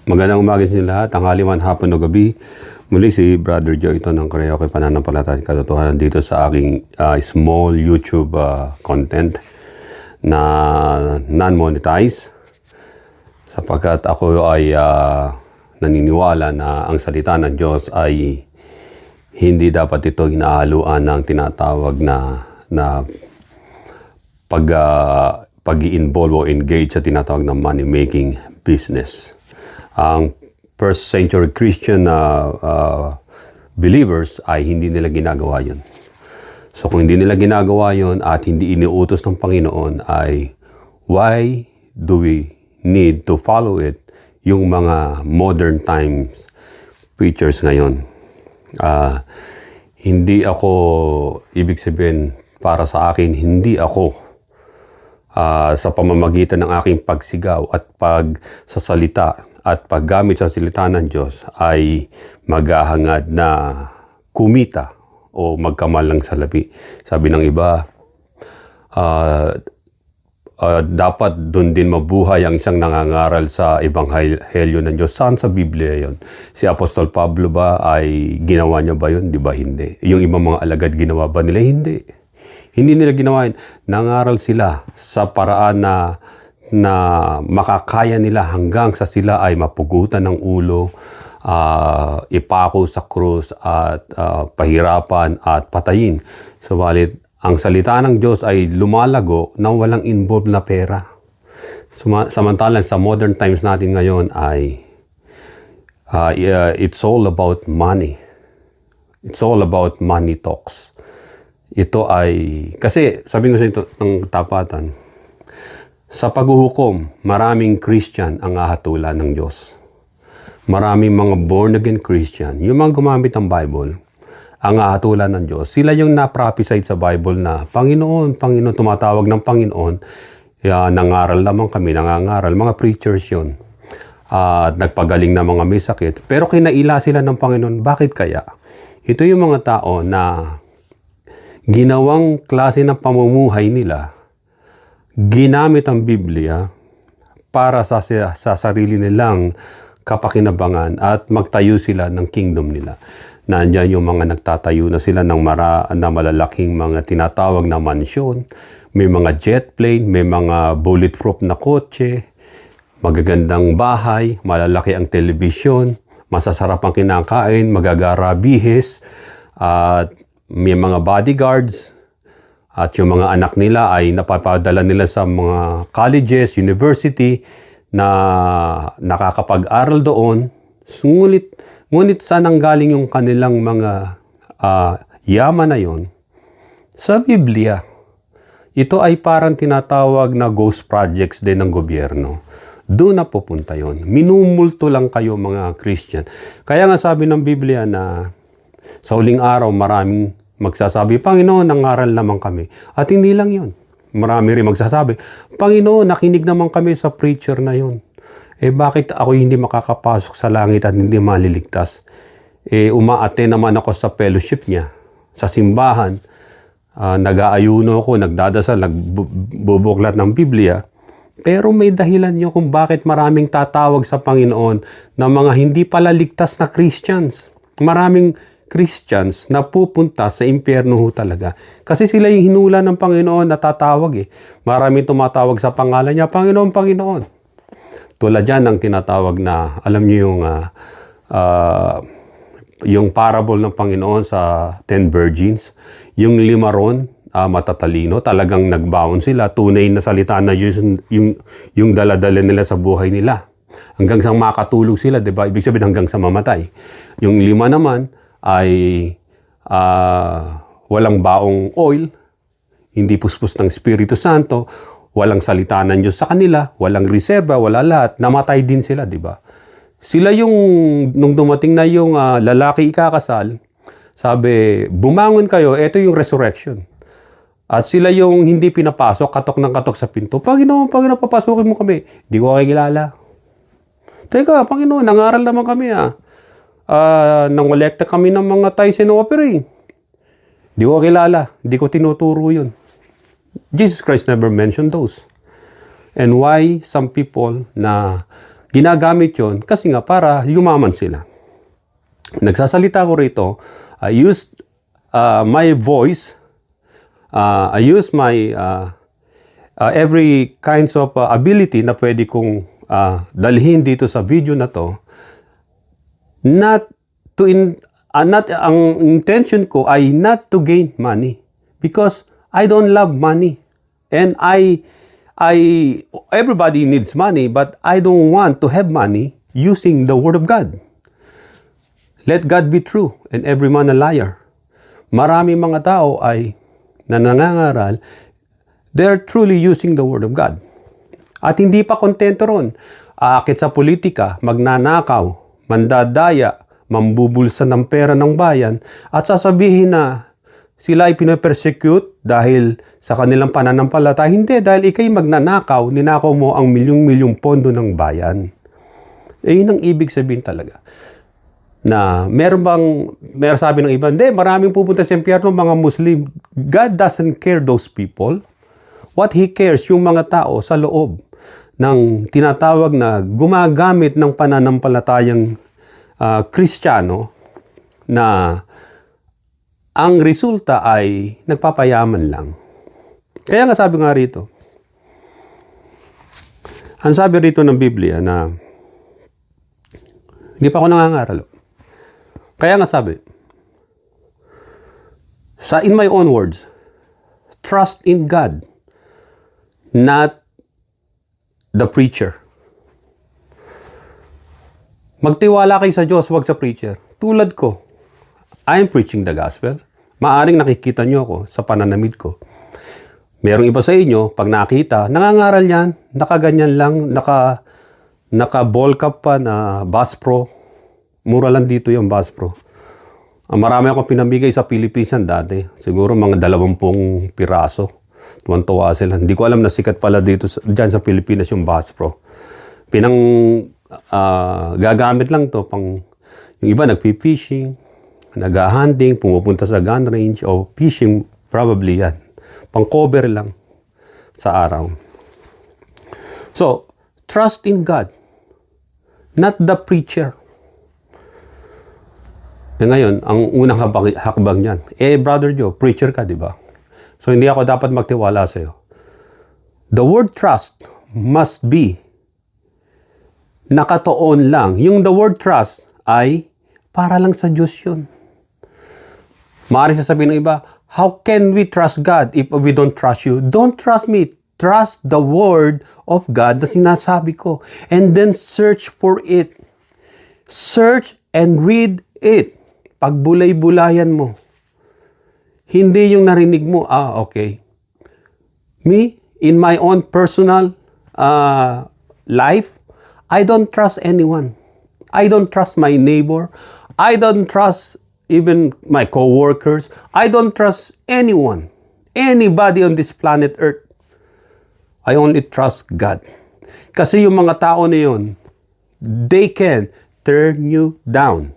Magandang umaga sa inyo lahat, tanghali man, hapon o gabi. Muli si Brother Joe ito ng Kareoke Pananampalataya at Katotohanan dito sa aking small YouTube content na non-monetize. Sapagkat ako ay naniniwala na ang salita ng Diyos ay hindi dapat ito inahaluan ng tinatawag na pag-i-involve o engage sa tinatawag na money-making business. Ang first century Christian believers ay hindi nila ginagawa yun. So kung hindi nila ginagawa yun at hindi iniutos ng Panginoon ay why do we need to follow it yung mga modern times preachers ngayon? Hindi ako, ibig sabihin para sa akin, hindi ako sa pamamagitan ng aking pagsigaw at pagsasalita at paggamit sa salita ng Diyos ay maghahangad na kumita o magkamalang salapi. Sabi ng iba, dapat doon din mabuhay ang isang nangangaral sa Ebanghelyo ng Diyos. Saan sa Biblia yon? Si Apostol Pablo ba ay ginawa niya ba yun? Di ba hindi? Yung ibang mga alagad ginawa ba nila? Hindi. Hindi nila ginawa yun. Nangaral sila sa paraan na makakaya nila hanggang sa sila ay mapugutan ng ulo, ipako sa krus at pahirapan at patayin. Subalit, ang salita ng Diyos ay lumalago nang walang involved na pera. Samantalang sa modern times natin ngayon ay it's all about money. It's all about money talks. Ito ay, kasi sabi ko sa ito ng tapatan, sa paghuhukom, maraming Christian ang ahatulan ng Diyos. Maraming mga born-again Christian, yung mga gumamit ng Bible, ang ahatulan ng Diyos. Sila yung na-prophesy sa Bible na, Panginoon, tumatawag ng Panginoon, nangaral naman kami, nangangaral, mga preachers yun. Nagpagaling na mga may sakit. Pero kinaila sila ng Panginoon, bakit kaya? Ito yung mga tao na ginawang klase ng pamumuhay nila, ginamit ang Biblia para sa sarili nilang kapakinabangan at magtayo sila ng kingdom nila. Nandiyan yung mga nagtatayo na sila ng malalaking mga tinatawag na mansyon, may mga jet plane, may mga bulletproof na kotse, magagandang bahay, malalaki ang telebisyon, masasarap ang kinakain, magagara bihis, at may mga bodyguards, at yung mga anak nila ay napapadala nila sa mga colleges, university na nakakapag-aral doon. Ngunit saan ang galing yung kanilang mga yaman na yon? Sa Biblia. Ito ay parang tinatawag na ghost projects din ng gobyerno. Doon na pupunta yon. Minumulto lang kayo mga Christian. Kaya nga sabi ng Biblia na sa huling araw maraming magsasabi, Panginoon, nangaral naman kami. At hindi lang yun. Marami rin magsasabi, Panginoon, nakinig naman kami sa preacher na yun. Bakit ako hindi makakapasok sa langit at hindi maliligtas? Uma-attend naman ako sa fellowship niya, sa simbahan. Nag-aayuno ako, nagdadasal, nagbubuklat ng Biblia. Pero may dahilan niyo kung bakit maraming tatawag sa Panginoon na mga hindi pala ligtas na Christians. Maraming Christians na pupunta sa impyerno ho talaga. Kasi sila yung hinula ng Panginoon na tatawag . Maraming tumatawag sa pangalan niya, Panginoon, Panginoon. Tulad yan ang tinatawag na, alam niyo yung parable ng Panginoon sa 10 virgins. Yung 5 ron, matatalino, talagang nagbaon sila. Tunay na salita na yung daladala nila sa buhay nila. Hanggang sa makatulog sila, diba? Ibig sabihin hanggang sa mamatay. Yung 5 naman, ay walang baong oil, hindi puspos ng Espiritu Santo, walang salita ng Diyos sa kanila, walang reserba, wala lahat, namatay din sila, di ba? Sila yung, nung dumating na yung lalaki ikakasal, sabi, bumangon kayo, ito yung resurrection. At sila yung hindi pinapasok, katok ng katok sa pinto, Panginoon, papasukin mo kami. Di ko kakilala. Teka, Panginoon, nangaral naman kami nangolekta kami ng mga tithes and offering. Di ko kilala. Di ko tinuturo yun. Jesus Christ never mentioned those. And why some people na Ginagamit yon kasi nga para yumaman sila. Nagsasalita ko rito, I used my voice, I use my every kinds of ability na pwede kong dalhin dito sa video na to, ang intention ko ay not to gain money because I don't love money, and everybody needs money, but I don't want to have money using the Word of God. Let God be true and every man a liar. Marami mga tao ay nangangaral, they're truly using the Word of God. At hindi pa kontento ron. Aakit sa politika, magnanakaw, mandadaya, mambubulsa ng pera ng bayan, at sasabihin na sila ay pinapersecute dahil sa kanilang pananampalataya. Hindi, dahil ikay magnanakaw, ninakaw mo ang milyong-milyong pondo ng bayan. Yun ang ibig sabihin talaga. Na meron sabi ng iba, hindi, maraming pupunta sa impyerno, mga Muslim. God doesn't care those people. What He cares, yung mga tao sa loob ng tinatawag na gumagamit ng pananampalatayang Kristiyano na ang resulta ay nagpapayaman lang. Kaya nga sabi nga rito, ang sabi rito ng Biblia na hindi pa ako nangangaral. Kaya nga sabi, in my own words, trust in God, not the preacher. Magtiwala kayo sa Diyos, wag sa preacher. Tulad ko, I am preaching the gospel. Maaring nakikita nyo ako sa pananamit ko. Merong iba sa inyo, pag nakita, nangangaral yan, nakaganyan lang, naka-ball cap pa na Bass Pro. Mura lang dito yung Bass Pro. Marami akong pinamigay sa Philippines dati. Siguro mga 20 piraso. Tuwan-tuwa sila. Hindi ko alam na sikat pala dito, dyan sa Pilipinas yung Bass Pro. Gagamit lang to pang, yung iba nagpi-fishing, nag-hunting, pumupunta sa gun range, o fishing, probably yan. Pang-cover lang sa araw. So, trust in God, not the preacher. E ngayon, ang unang hakbang niyan, Brother Joe, preacher ka, di ba? So, hindi ako dapat magtiwala sa'yo. The word trust must be nakatoon lang. Yung the word trust ay para lang sa Diyos yun. Maaaring sasabihin ng iba, how can we trust God if we don't trust you? Don't trust me. Trust the word of God na sinasabi ko. And then search for it. Search and read it. Pagbulay-bulayan mo. Hindi yung narinig mo, okay. Me, in my own personal life, I don't trust anyone. I don't trust my neighbor. I don't trust even my co-workers. I don't trust anyone. Anybody on this planet Earth. I only trust God. Kasi yung mga tao na yun, they can turn you down.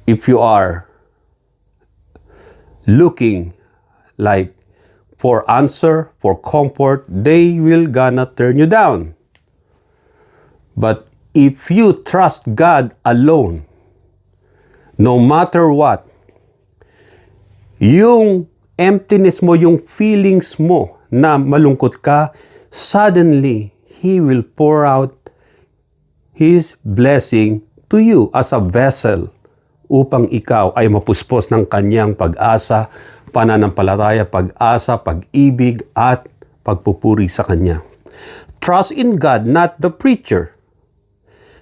If you are looking like for answer, for comfort, they will gonna turn you down. But if you trust God alone, no matter what, yung emptiness mo, yung feelings mo na malungkot ka, suddenly, He will pour out His blessing to you as a vessel upang ikaw ay mapuspos ng kanyang pag-asa, pananampalataya, pag-asa, pag-ibig, at pagpupuri sa Kanya. Trust in God, not the preacher.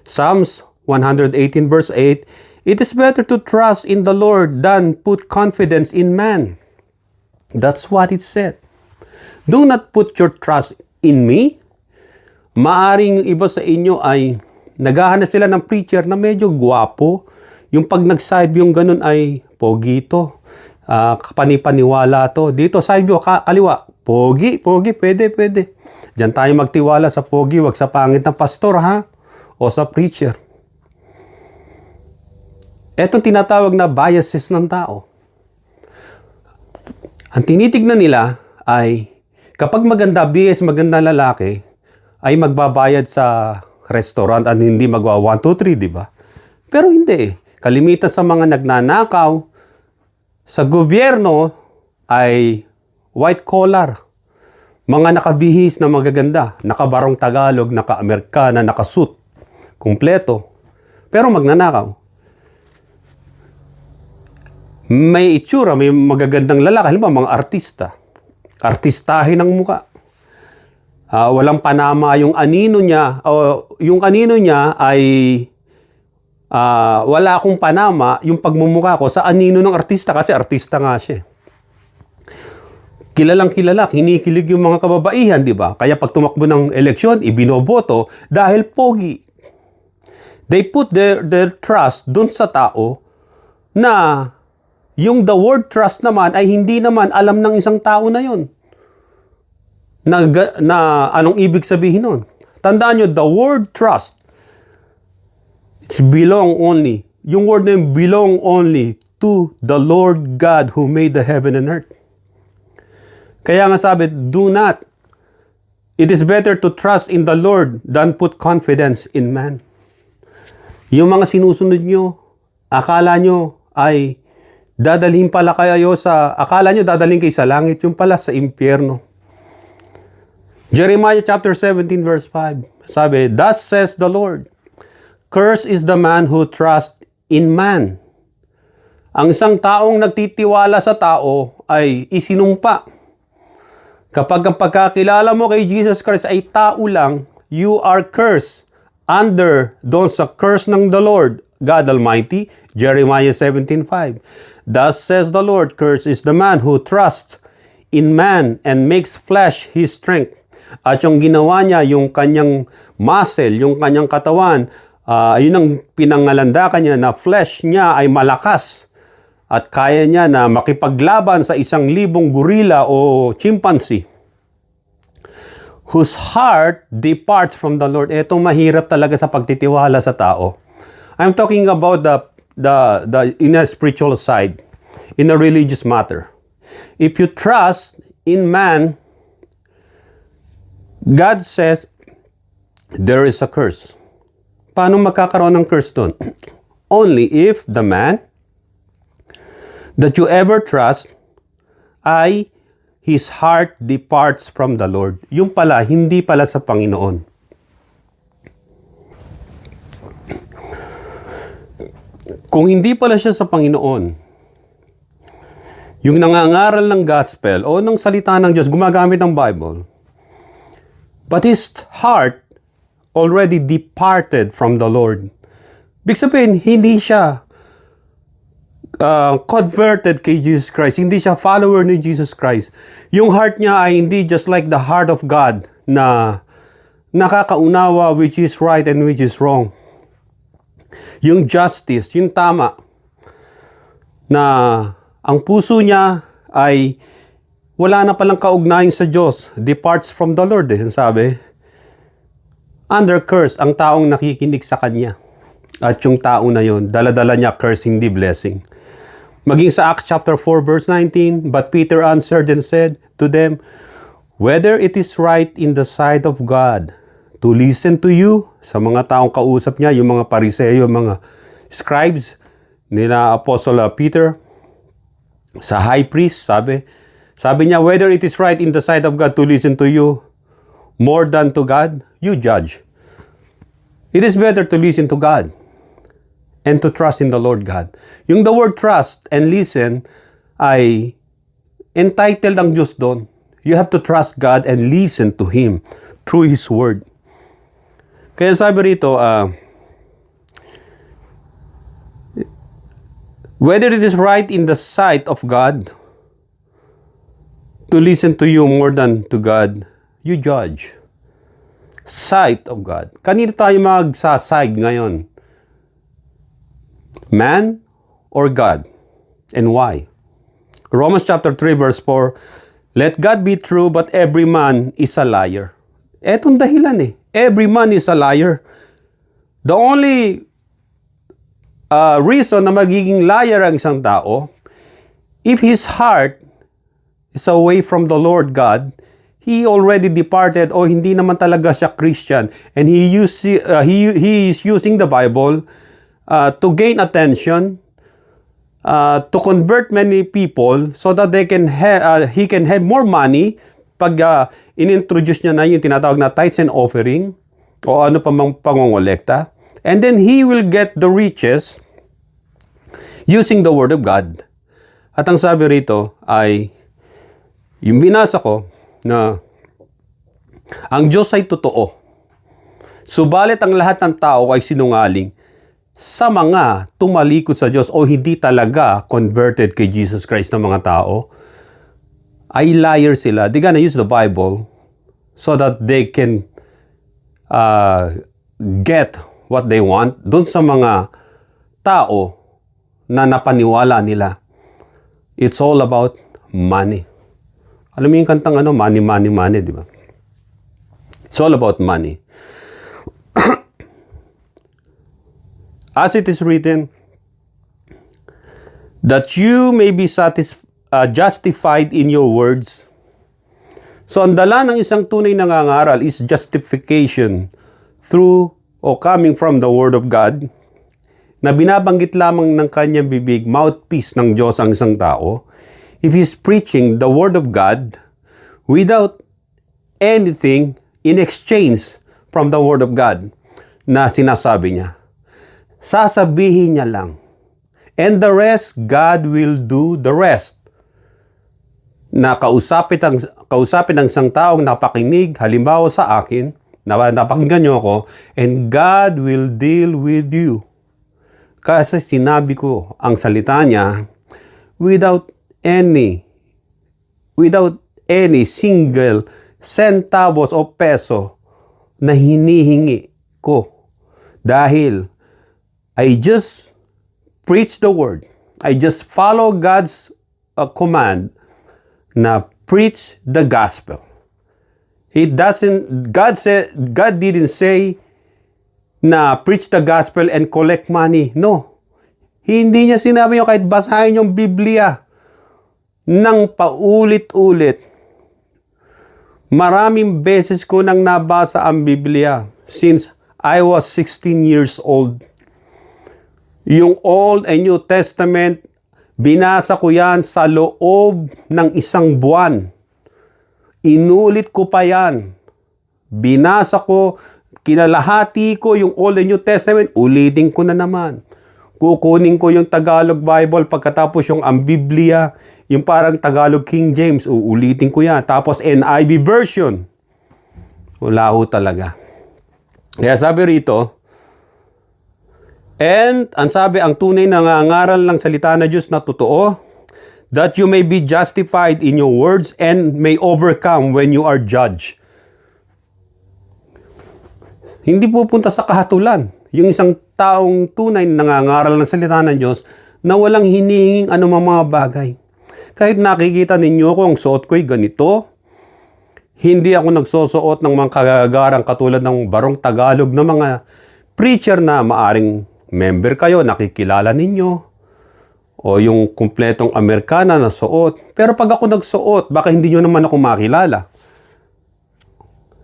Psalms 118 verse 8, it is better to trust in the Lord than put confidence in man. That's what it said. Do not put your trust in me. Maaring iba sa inyo ay naghahanap sila ng preacher na medyo gwapo. Yung pag nag-side view yung ganun ay pogi to. Kapanipaniwala to. Dito side view, kaliwa. Pogi, pwede. Diyan tayo magtiwala sa pogi, wag sa pangit na pastor, ha? O sa preacher. Etong tinatawag na biases ng tao. Ang tinitignan nila ay kapag maganda lalaki, ay magbabayad sa restaurant at hindi magwa 1, 2, 3, di ba? Pero hindi eh. Kalimitan sa mga nagnanakaw sa gobyerno ay white collar. Mga nakabihis na magaganda, nakabarong Tagalog, naka-Amerikana, nakasuit, kumpleto. Pero magnanakaw. May itsura, may magagandang lalaki, halimbawa mga artista. Artistahin ang muka. Walang panama yung anino niya, yung anino niya ay wala akong panama yung pagmumukha ko sa anino ng artista kasi artista nga siya. Kilalang kilala, kinikilig yung mga kababaihan, di ba? Kaya pag tumakbo ng eleksyon, ibinoboto dahil pogi. They put their trust dun sa tao na yung the word trust naman ay hindi naman alam ng isang tao na yun. Na anong ibig sabihin nun? Tandaan nyo, the word trust, it's belong only. Yung word na yun, belong only to the Lord God who made the heaven and earth. Kaya nga sabi, do not. It is better to trust in the Lord than put confidence in man. Yung mga sinusunod nyo, akala nyo ay dadalhin pala kayo akala nyo dadalhin kayo sa langit, yung pala sa impyerno. Jeremiah chapter 17 verse 5. Sabi, thus says the Lord, cursed is the man who trusts in man. Ang isang taong nagtitiwala sa tao ay isinumpa. Kapag ang pagkakilala mo kay Jesus Christ ay tao lang, you are cursed under doon sa curse ng the Lord, God Almighty, Jeremiah 17:5. Thus says the Lord, cursed is the man who trusts in man and makes flesh his strength. At yung ginawa niya, yung kanyang muscle, yung kanyang katawan, yun ang pinangalandakan niya na flesh niya ay malakas. At kaya niya na makipaglaban sa 1,000 gorilla o chimpanzee. Whose heart departs from the Lord. Etong mahirap talaga sa pagtitiwala sa tao. I'm talking about the in a spiritual side, in a religious matter. If you trust in man, God says, there is a curse. Paano magkakaroon ng curse doon? Only if the man that you ever trust ay his heart departs from the Lord. Yung pala, hindi pala sa Panginoon. Kung hindi pala siya sa Panginoon, yung nangangaral ng gospel o ng salita ng Diyos, gumagamit ng Bible, but his heart already departed from the Lord. Big sabihin, hindi siya converted kay Jesus Christ. Hindi siya follower ni Jesus Christ. Yung heart niya ay hindi just like the heart of God na nakakaunawa which is right and which is wrong. Yung justice, yung tama, na ang puso niya ay wala na palang kaugnayan sa Diyos. Departs from the Lord, sabi. Under curse, ang taong nakikinig sa Kanya. At yung tao na yon, dala-dala niya curse, hindi blessing. Maging sa Acts chapter 4 verse 19, but Peter answered and said to them, whether it is right in the sight of God to listen to you, sa mga taong kausap niya, yung mga Pariseo, mga scribes, nila Apostle Peter, sa high priest, sabi niya, whether it is right in the sight of God to listen to you more than to God, you judge. It is better to listen to God and to trust in the Lord God. Yung the word trust and listen ay entitled ang Diyos doon. You have to trust God and listen to Him through His Word. Kaya sabi rito, whether it is right in the sight of God to listen to you more than to God, you judge. Sight of God. Kanino tayo magsaside ngayon? Man or God? And why? Romans chapter 3 verse 4, let God be true but every man is a liar. Etong dahilan Every man is a liar. The only reason na magiging liar ang isang tao, if his heart is away from the Lord God, he already departed o hindi naman talaga siya Christian, and he is using the Bible to gain attention, to convert many people so that he can have more money pag in-introduce niya na yung tinatawag na tithes and offering o ano pa mang pangongolekta, and then he will get the riches using the Word of God. At ang sabi rito ay yung binasa ko na ang Diyos ay totoo, subalit ang lahat ng tao ay sinungaling sa mga tumalikod sa Diyos o hindi talaga converted kay Jesus Christ na mga tao. Ay liar sila. They're gonna use the Bible so that they can get what they want dun sa mga tao na napaniwala nila. It's all about money. Alam mo yung kantang money, money, money, di ba? It's all about money. As it is written, that you may be justified in your words. So, ang dala ng isang tunay na nangangaral is justification through o coming from the Word of God, na binabanggit lamang ng kanyang bibig, mouthpiece ng Diyos ang isang tao. If he's preaching the Word of God without anything in exchange from the Word of God na sinasabi niya, sasabihin niya lang. And the rest, God will do the rest. Na kausapin ang isang taong napakinig, halimbawa sa akin, napakinggan niyo ako, and God will deal with you. Kasi sinabi ko ang salita niya without any single centavos o peso na hinihingi ko. Dahil I just preach the word. I just follow God's command na preach the gospel. God didn't say na preach the gospel and collect money. No. Hindi niya sinabi yung kahit basahin yung Biblia nang paulit-ulit. Maraming beses ko nang nabasa ang Biblia since I was 16 years old. Yung Old and New Testament, binasa ko yan sa loob ng isang buwan. Inulit ko pa yan. Binasa ko, kinalahati ko yung Old and New Testament, ulitin ko na naman. Kukunin ko yung Tagalog Bible, pagkatapos yung ang Biblia, yung parang Tagalog King James, uulitin ko yan. Tapos NIV version. Wala ho talaga. Kaya sabi rito, and ang sabi, ang tunay na nangangaral ng salita na Diyos na totoo, that you may be justified in your words and may overcome when you are judged. Hindi pupunta sa kahatulan. Yung isang taong tunay na nangangaral ng salita ng Diyos na walang hinihinging anumang mga bagay. Kahit nakikita ninyo ko ang suot ko'y ganito, hindi ako nagsusuot ng mga kagagarang katulad ng Barong Tagalog na mga preacher na maaring member kayo, nakikilala ninyo, o yung kumpletong Amerikana na suot. Pero pag ako nagsuot, baka hindi nyo naman ako makilala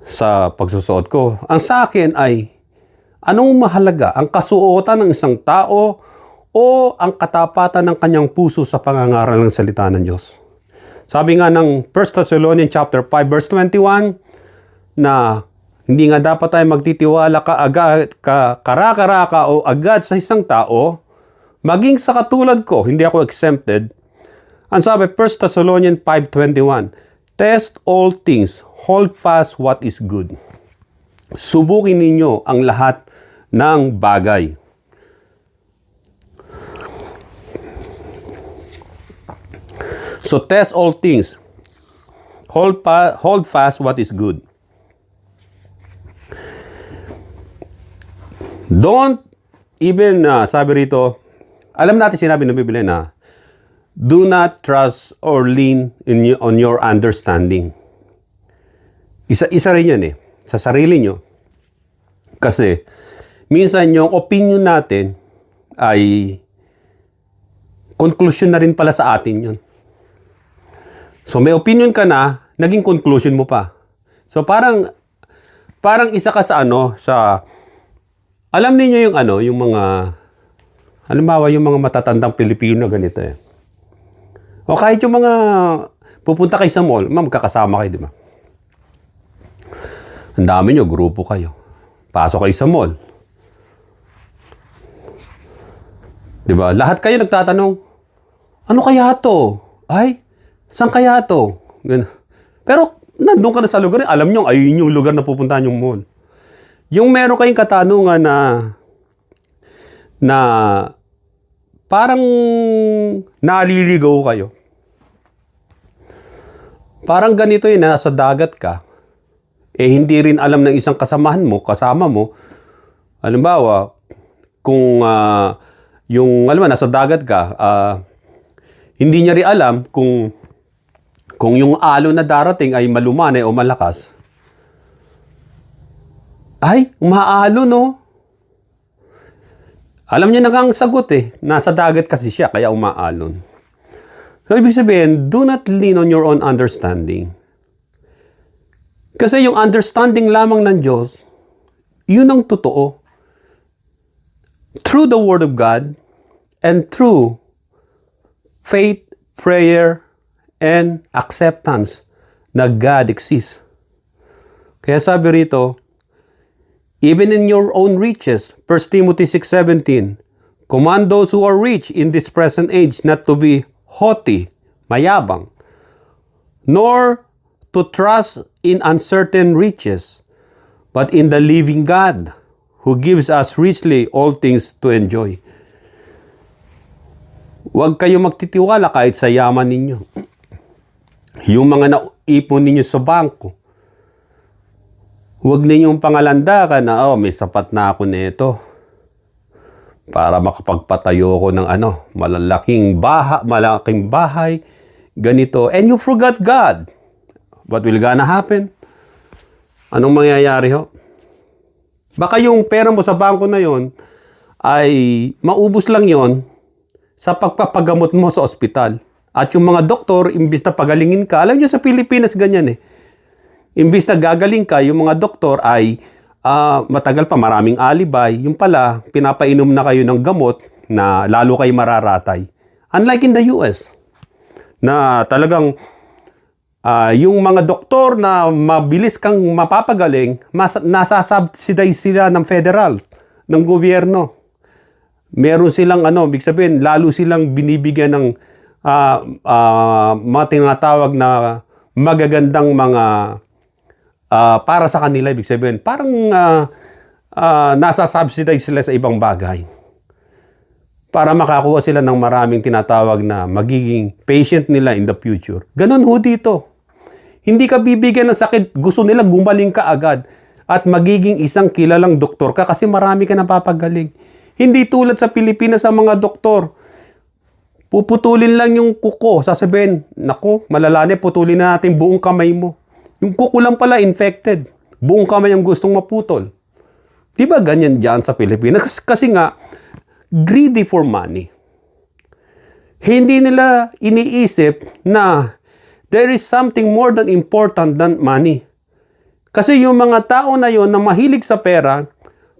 sa pagsusuot ko. Ang sa akin ay, anong mahalaga? Ang kasuotan ng isang tao o ang katapatan ng kanyang puso sa pangangaral ng salita ng Diyos? Sabi nga ng 1 Thessalonians chapter 5 verse 21 na hindi nga dapat tayo magtitiwala karaka-raka o agad sa isang tao, maging sa katulad ko, hindi ako exempted. Ang sabi 1 Thessalonians 5:21, test all things, hold fast what is good. Subukin ninyo ang lahat ng bagay. So test all things, hold fast what is good. Don't even, sabi rito, alam natin sinabi ng Biblia na, do not trust or lean on your understanding. Isa rin yan sa sarili nyo. Kasi, minsan yung opinion natin ay conclusion na rin pala sa atin yun. So may opinion ka na, naging conclusion mo pa. So parang isa ka sa alam niyo yung yung mga halimbawa yung mga matatandang Pilipino ganito eh. O kahit yung mga pupunta kayo sa mall, magkakasama kayo, di ba? Ang dami nyo, grupo kayo. Pasok kayo sa mall. Di ba? Lahat kayo nagtatanong, ano kaya to? Ay, saan kaya to? Ganun. Pero nandun ka na sa lugar, alam nyo, ayun yung lugar na pupuntahan yung mall. Yung meron kayong katanungan na parang naliligaw kayo. Parang ganito nasa dagat ka. Hindi rin alam ng isang kasama mo. Halimbawa, kung nasa dagat ka, hindi niya rin alam kung yung alon na darating ay malumanay o malakas. Ay, umaalon no? Alam niya na ang sagot Nasa dagat kasi siya, kaya umaalon. So, ibig sabihin, do not lean on your own understanding. Kasi yung understanding lamang ng Diyos, yun ang totoo. Through the Word of God, and through faith, prayer, and acceptance na God exists. Kaya sabi rito, even in your own riches, 1 Timothy 6:17, command those who are rich in this present age not to be haughty, mayabang, nor to trust in uncertain riches, but in the living God, who gives us richly all things to enjoy. Huwag kayo magtitiwala kahit sa yaman ninyo. Yung mga naipon ninyo sa bangko, huwag ninyong pangalandakan na, may sapat na ako nito para makapagpatayo ko ng malaking bahay, ganito. And you forgot God. What will gonna happen? Anong mangyayari ho? Baka yung pera mo sa bangko na yon ay maubos lang yon sa pagpapagamot mo sa ospital. At yung mga doktor, imbis na pagalingin ka, alam nyo sa Pilipinas ganyan imbis na gagaling ka, yung mga doktor ay matagal pa, maraming alibay. Yung pala, pinapainom na kayo ng gamot na lalo kayo mararatay. Unlike in the US, na talagang yung mga doktor na mabilis kang mapapagaling, nasasubsidize sila ng federal, ng gobyerno. Meron silang ibig sabihin, lalo silang binibigyan ng mga tinatawag na magagandang mga para sa kanila, ibig sabihin, parang nasa-subsidize sila sa ibang bagay. Para makakuha sila ng maraming tinatawag na magiging patient nila in the future. Ganon ho dito. Hindi ka bibigyan ng sakit, gusto nila gumaling ka agad. At magiging isang kilalang doktor ka kasi marami ka napapagaling. Hindi tulad sa Pilipinas sa mga doktor. Puputulin lang yung kuko, sasabihin, nako, malalani, putulin na natin buong kamay mo. Yung kuko lang pala infected. Buong kamay ang gustong maputol. Di ba ganyan dyan sa Pilipinas? Kasi nga, greedy for money. Hindi nila iniisip na there is something more than important than money. Kasi yung mga tao na yon na mahilig sa pera,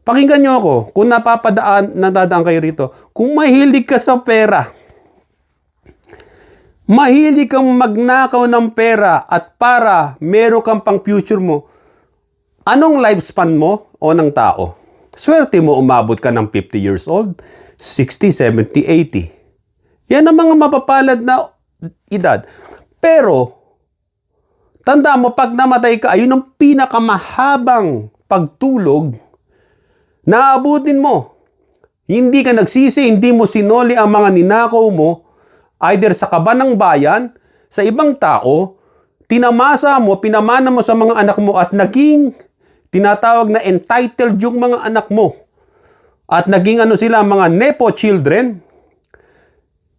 pakinggan nyo ako, kung nadadaan kayo rito, kung mahilig ka sa pera, mahilig kang magnakaw ng pera at para meron kang pang future mo, anong lifespan mo o ng tao? Swerte mo umabot ka ng 50 years old, 60, 70, 80. Yan ang mga mapapalad na edad. Pero, tanda mo, pag namatay ka, ayun ang pinakamahabang pagtulog na abutin mo. Hindi ka nagsisi, hindi mo sinoli ang mga ninakaw mo, either sa kaba ng bayan, sa ibang tao, tinamasa mo, pinamana mo sa mga anak mo at naging tinatawag na entitled yung mga anak mo. At naging sila, mga nepo children.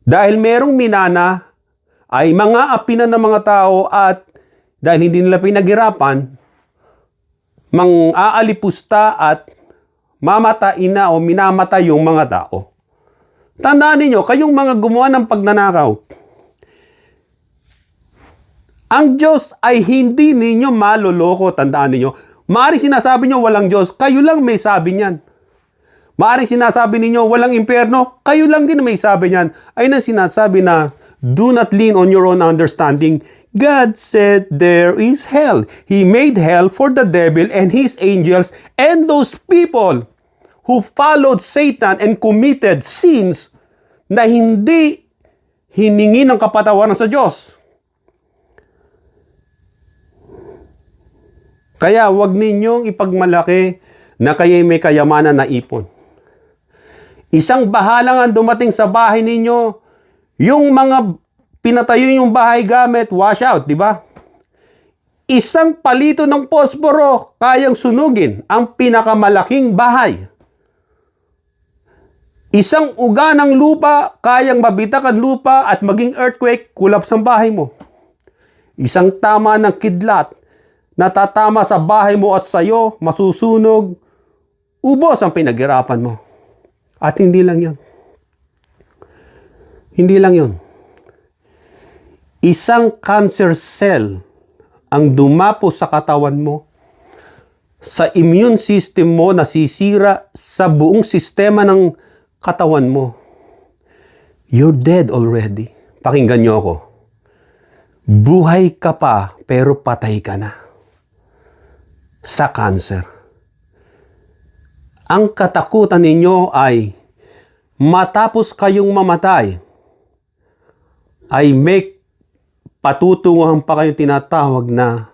Dahil merong minana, ay mga api na ng mga tao at dahil hindi nila pinaghirapan, mang-aalipusta at mamatain na o minamatay yung mga tao. Tandaan ninyo, kayong mga gumawa ng pagnanakaw, Ang Diyos ay hindi ninyo maloloko. Tandaan ninyo. Maaaring sinasabi nyo walang Diyos, kayo lang may sabi niyan. Maaaring sinasabi ninyo walang impyerno, kayo lang din may sabi niyan. Ay na sinasabi na, do not lean on your own understanding. God said there is hell. He made hell for the devil and his angels and those people who followed Satan and committed sins na hindi hiningi ng kapatawaran sa Diyos. Kaya wag ninyong ipagmalaki na kayo'y may kayamanan na ipon. Isang bahala nga dumating sa bahay ninyo, yung mga pinatayo yung bahay gamit, wash out, di ba? Isang palito ng posporo, kayang sunugin ang pinakamalaking bahay. Isang uga ng lupa, kayang mabitakan lupa at maging earthquake, kulaps ang bahay mo. Isang tama ng kidlat, natatama sa bahay mo at sayo, masusunog, ubos ang pinaghirapan mo. At hindi lang yun. Hindi lang yun. Isang cancer cell ang dumapo sa katawan mo, sa immune system mo, nasisira sa buong sistema ng katawan mo. You're dead already. Pakinggan niyo ako. Buhay ka pa, pero patay ka na. Sa cancer. Ang katakutan ninyo ay matapos kayong mamatay, ay may patutunguhan pa kayong tinatawag na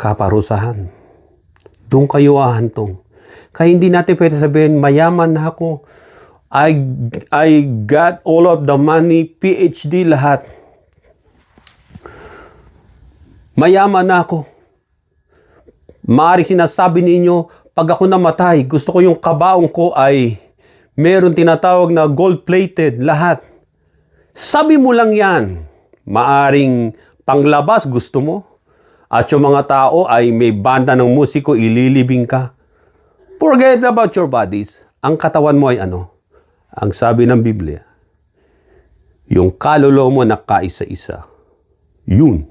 kaparusahan. Doon kayo ahantong. Kaya hindi natin pwede sabihin, mayaman na ako. I got all of the money, PhD, lahat. Mayaman na ako. Maaaring sinasabi ninyo, pag ako namatay, gusto ko yung kabaong ko ay meron tinatawag na gold-plated, lahat. Sabi mo lang yan. Maaring panglabas gusto mo. At yung mga tao ay may banda ng musiko, ililibing ka. Forget about your bodies. Ang katawan mo ay ano? Ang sabi ng Biblia, yung kaluluwa mo na kaisa-isa, yun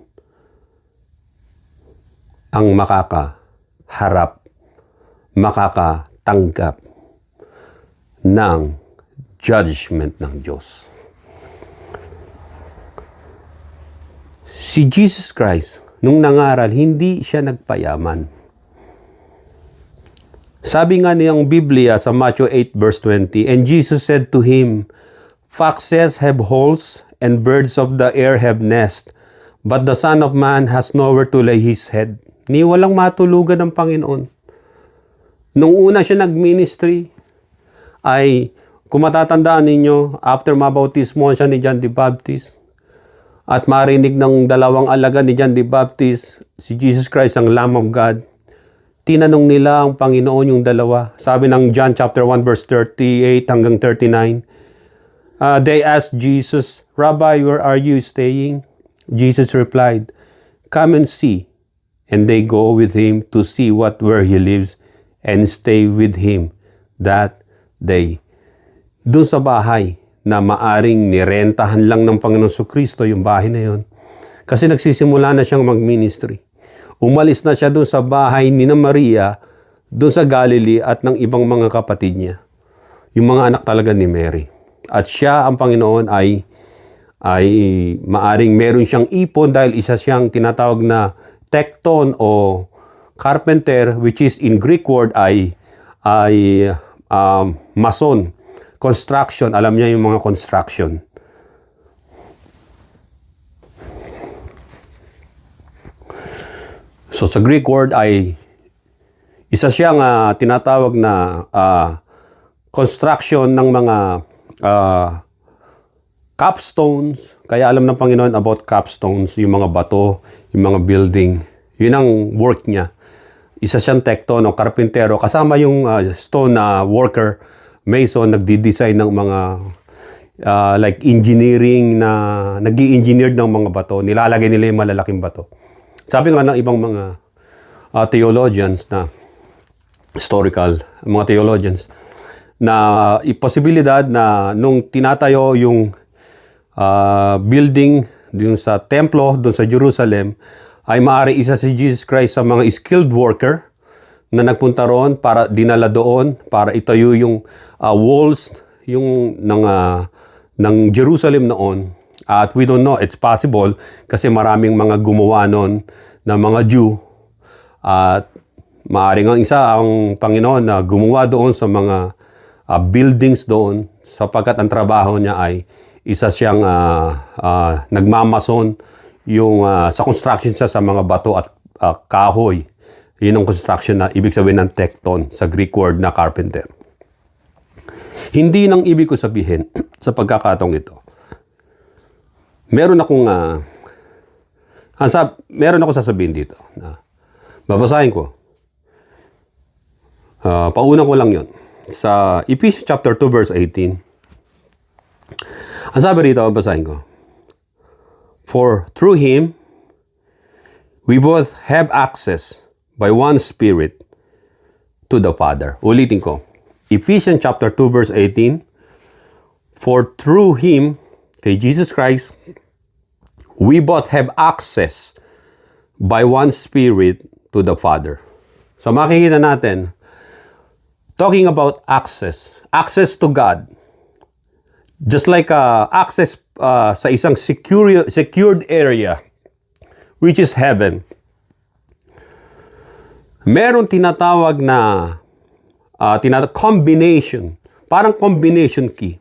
ang makakaharap, makakatanggap ng judgment ng Diyos. Si Jesus Christ, nung nangaral, hindi siya nagpayaman. Sabi nga niyang Biblia sa Matthew 8 verse 20, and Jesus said to him, foxes have holes and birds of the air have nests, but the Son of Man has nowhere to lay his head. Ni walang matulugan ng Panginoon. Nung una siya nag-ministry, ay kung matatandaan ninyo, after mabautismo siya ni John the Baptist, at marinig ng dalawang alagad ni John the Baptist, si Jesus Christ ang Lamb of God, tinanong nila ang Panginoon yung dalawa. Sabi ng John chapter 1 verse 38 hanggang 39, they asked Jesus, Rabbi, where are you staying? Jesus replied, come and see. And they go with him to see where he lives and stay with him that day. Doon sa bahay na maaring nirentahan lang ng Panginoon Kristo yung bahay na yon. Kasi nagsisimula na siyang mag-ministry. Umalis na siya doon sa bahay ni Maria, doon sa Galilee at ng ibang mga kapatid niya. Yung mga anak talaga ni Mary. At siya, ang Panginoon, ay maaring meron siyang ipon dahil isa siyang tinatawag na tekton o carpenter, which is in Greek word ay mason, construction. Alam niya yung mga construction. So sa Greek word ay isa siyang tinatawag na construction ng mga capstones. Kaya alam ng Panginoon about capstones, yung mga bato, yung mga building. Yun ang work niya. Isa siyang tekton o karpintero. Kasama yung stone na worker, mason, nagdi-design ng mga like engineering na nag-i-engineer ng mga bato. Nilalagay nila yung malalaking bato. Sabi nga ng ibang mga theologians na historical, mga theologians, na posibilidad na nung tinatayo yung building yung sa templo doon sa Jerusalem ay maaari isa si Jesus Christ sa mga skilled worker na nagpunta roon para dinala doon para itayo yung walls yung ng Jerusalem noon. At we don't know, it's possible kasi maraming mga gumawa noon na mga Jew. At maaaring ang isa ang Panginoon na gumawa doon sa mga buildings doon sapagkat ang trabaho niya ay isa siyang nagmamason yung sa construction siya sa mga bato at kahoy. Yun ang construction na ibig sabihin ng tekton sa Greek word na carpenter. Hindi nang ibig ko sabihin sa pagkakataong ito. Meron akong sasabihin dito. Babasahin ko. Pauna ko lang yon sa Ephesians chapter 2 verse 18. Ang sabi rito, babasahin ko. For through Him, we both have access by one Spirit to the Father. Ulitin ko. Ephesians chapter 2 verse 18. For through Him, kay Jesus Christ, we both have access by one Spirit to the Father. So makikita natin, talking about access to God, just like access sa isang secured area, which is heaven. Meron tinatawag na combination, parang combination key.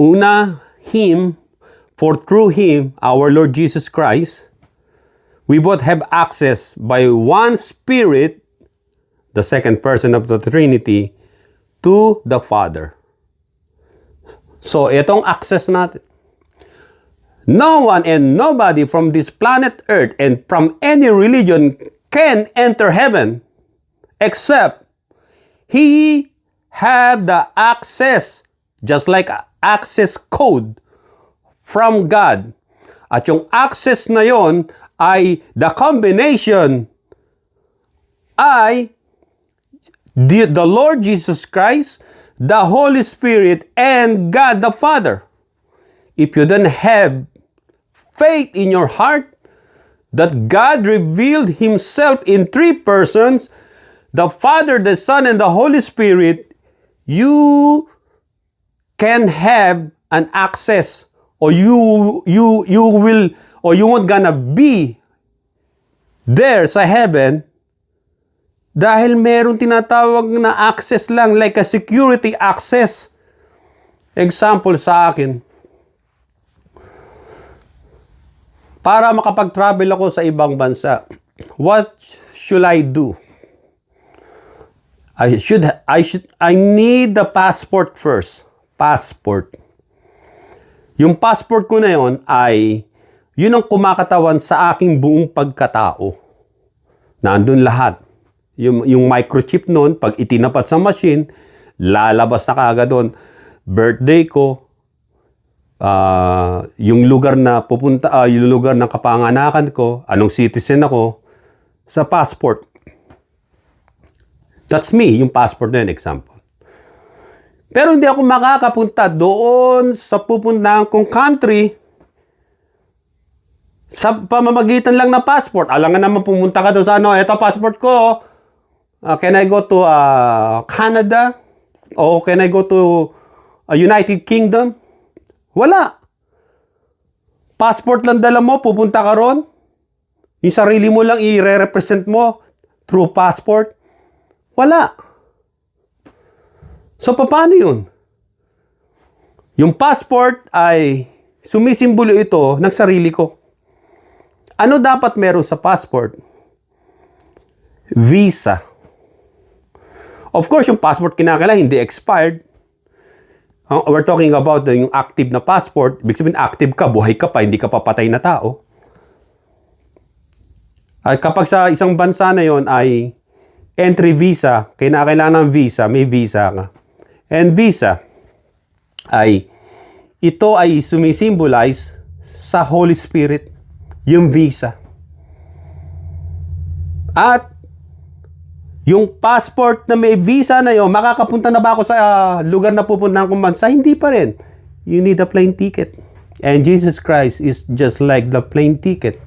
Una, Him, for through Him, our Lord Jesus Christ, we both have access by one Spirit, the second person of the Trinity, to the Father. So, itong access natin. No one and nobody from this planet Earth and from any religion can enter heaven except he have the access, just like access code from God. At yung access na yon ay the combination ay the Lord Jesus Christ, the Holy Spirit, and God the Father. If you don't have faith in your heart that God revealed Himself in three persons, the Father, the Son, and the Holy Spirit, you can have an access, or you will, or you won't gonna be there sa heaven dahil meron tinatawag na access lang, like a security access. Example sa akin, para makapag-travel ako sa ibang bansa, what should I do? I need the passport first. Passport. Yung passport ko na yon ay yun ang kumakatawan sa aking buong pagkatao. Nandun lahat. Yung microchip nun, pag itinapat sa machine, lalabas na kaagad doon. Birthday ko, yung lugar na pupunta, yung lugar ng kapanganakan ko, anong citizen ako, sa passport. That's me, yung passport na yun, example. Pero hindi ako makakapunta doon sa pupuntahan kong country sa pamamagitan lang ng passport. Alangan naman pumunta ka doon sa eto passport ko. Can I go to Canada? O can I go to United Kingdom? Wala. Passport lang dala mo, pupunta ka ron. Yung sarili mo lang i-represent mo through passport. Wala. So, paano yun? Yung passport ay sumisimbolo ito ng sarili ko. Ano dapat meron sa passport? Visa. Of course, yung passport kinakailangan hindi expired. We're talking about yung active na passport. Ibig sabihin, active ka, buhay ka pa, hindi ka papatay na tao. At kapag sa isang bansa na yon ay entry visa, kailangan ng visa, may visa ka. And visa ito ay sumisimbolize sa Holy Spirit, yung visa. At yung passport na may visa na yun, makakapunta na ba ako sa lugar na pupuntahan kong bansa? Hindi pa rin. You need a plane ticket. And Jesus Christ is just like the plane ticket.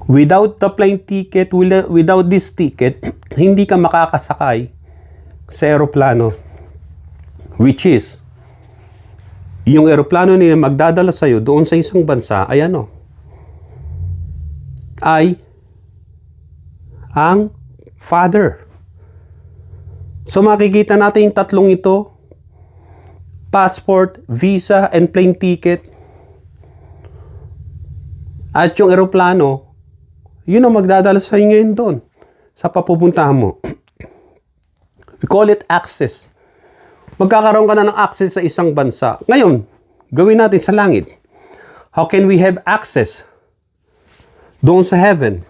Without the plane ticket, without this ticket, hindi ka makakasakay sa eroplano. Which is, yung eroplano niya magdadala sa'yo doon sa isang bansa ay ano? Ay ang Father. So makikita natin yung tatlong ito, passport, visa, and plane ticket. At yung eroplano, yun ang magdadala sa inyo yun doon sa papupuntahan mo. We call it access. Magkakaroon ka na ng access sa isang bansa. Ngayon, gawin natin sa langit. How can we have access doon sa heaven?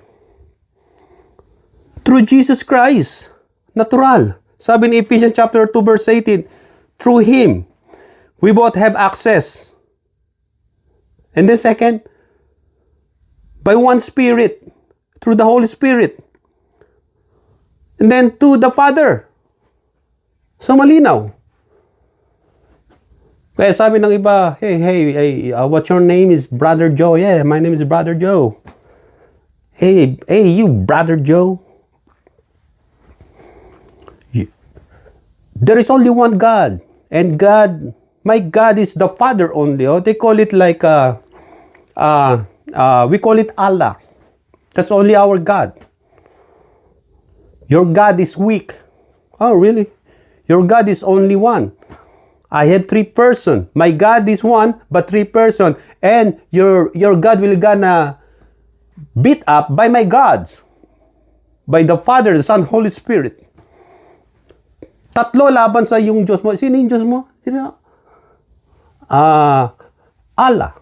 Through Jesus Christ. Natural. Sabi ni Ephesians chapter 2 verse 18, through Him, we both have access. And then second, by one Spirit, through the Holy Spirit. And then to the Father. So malinaw. Kaya sabi ng iba, hey, what's your name is Brother Joe? Yeah, my name is Brother Joe. Hey, you Brother Joe. There is only one God. And God, my God is the Father only. Oh, they call it like, we call it Allah. That's only our God. Your God is weak. Oh, really? Your God is only one. I have 3 persons. My God is one, but 3 persons. And your God will gonna beat up by my gods. By the Father, the Son, Holy Spirit. Tatlo laban sa yung Diyos mo. Sino yung Diyos mo? Allah.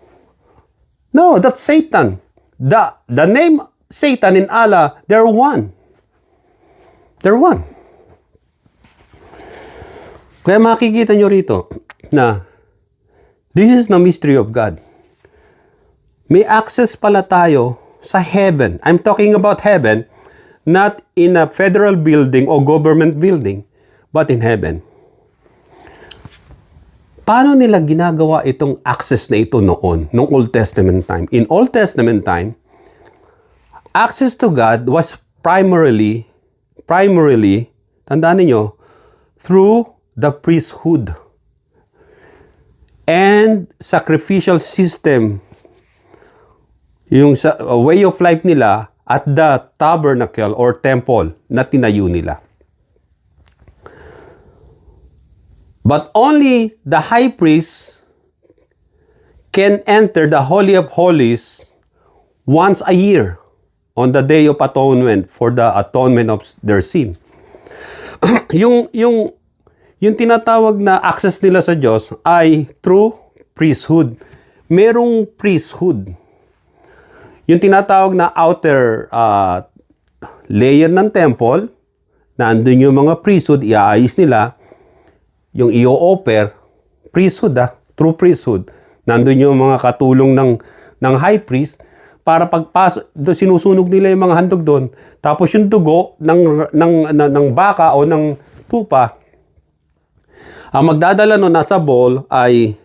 No, that's Satan. The name Satan and Allah, they're one. They're one. Kaya makikita nyo rito na this is the mystery of God. May access pala tayo sa heaven. I'm talking about heaven, not in a federal building or government building, but in heaven. Paano nila ginagawa itong access na ito noon, noong Old Testament time? In Old Testament time, access to God was primarily, tandaan niyo, through the priesthood and sacrificial system. Yung way of life nila at the tabernacle or temple na tinayo nila. But only the high priest can enter the Holy of Holies once a year on the Day of Atonement for the atonement of their sin. Yung tinatawag na access nila sa Diyos ay through priesthood. Merong priesthood. Yung tinatawag na outer layer ng temple, na andun yung mga priesthood, iaayos nila, yung i-offer, priesthood true priesthood. Nandun yung mga katulong ng high priest, para pagpasok, sinusunog nila yung mga handog doon. Tapos yung dugo ng baka o ng tupa, ang magdadala nun nasa bowl ay,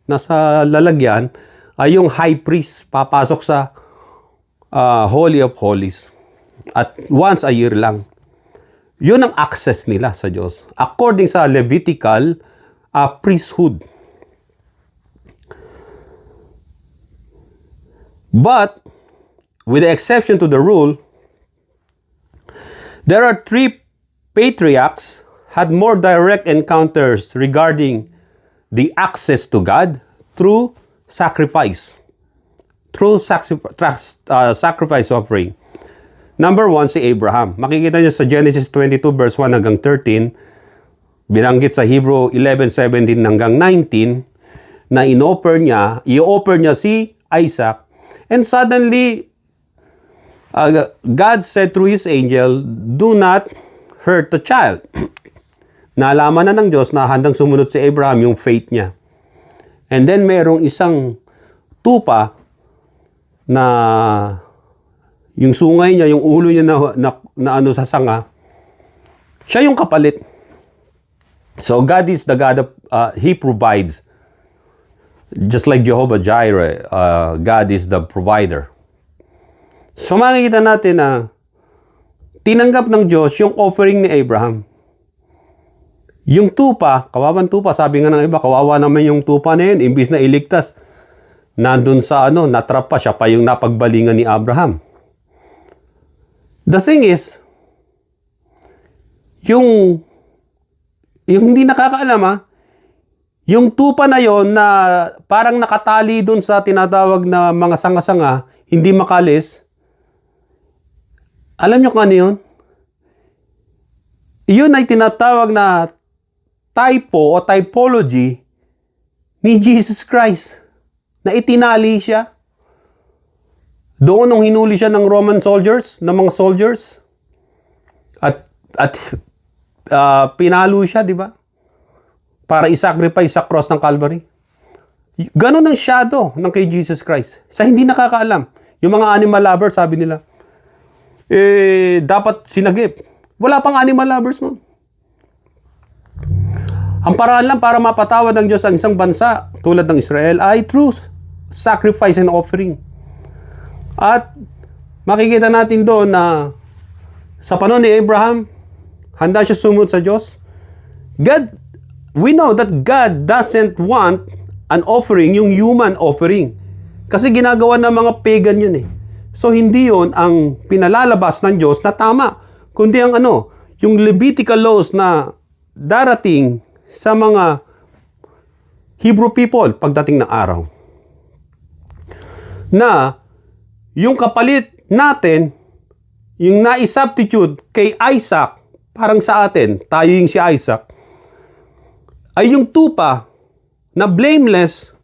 nasa lalagyan, ay yung high priest papasok sa Holy of Holies. At once a year lang. Yun ang access nila sa Diyos. According sa Levitical priesthood. But, with the exception to the rule, there are 3 patriarchs had more direct encounters regarding the access to God through sacrifice. Through sacrifice offering. Number 1, si Abraham. Makikita niyo sa Genesis 22 verse 1 hanggang 13, binanggit sa Hebrew 11:17 hanggang 19, na i-offer niya si Isaac. And suddenly, God said through His angel, do not hurt the child. Nalaman na ng Diyos na handang sumunod si Abraham yung faith niya. And then merong isang tupa na yung sungay niya, yung ulo niya na ano sa sanga, siya yung kapalit. So God is the God of, He provides. Just like Jehovah Jireh, God is the provider. So makikita natin na tinanggap ng Diyos yung offering ni Abraham. Yung tupa, kawawang tupa, sabi nga ng iba, kawawa naman yung tupa na yun, imbis na iligtas. Nandun sa natrap pa, siya pa yung napagbalingan ni Abraham. The thing is, yung hindi nakakaalam yung tupa na yon na parang nakatali dun sa tinatawag na mga sanga-sanga, hindi makalis. Alam nyo kung ano yun? Yun ay tinatawag na typo o typology ni Jesus Christ. Na itinali siya. Doon nung hinuli siya ng Roman soldiers, ng mga soldiers. At pinalo siya, di ba? Para i-sacrifice sa cross ng Calvary. Ganon ang shadow ng kay Jesus Christ. Sa hindi nakakaalam. Yung mga animal lovers, sabi nila, dapat sinagip. Wala pang animal lovers nun. Ang paraan lang para mapatawad ng Diyos ang isang bansa, tulad ng Israel, ay through sacrifice and offering. At makikita natin doon na sa panahon ni Abraham, handa siya sumunod sa Diyos. We know that God doesn't want an offering, yung human offering. Kasi ginagawa ng mga pagan yun eh. So hindi yun ang pinalalabas ng Diyos na tama. Kundi ang yung Levitical laws na darating sa mga Hebrew people pagdating ng araw. Na yung kapalit natin, yung na-substitute kay Isaac, parang sa atin, tayo yung si Isaac, ay yung tupa na blameless,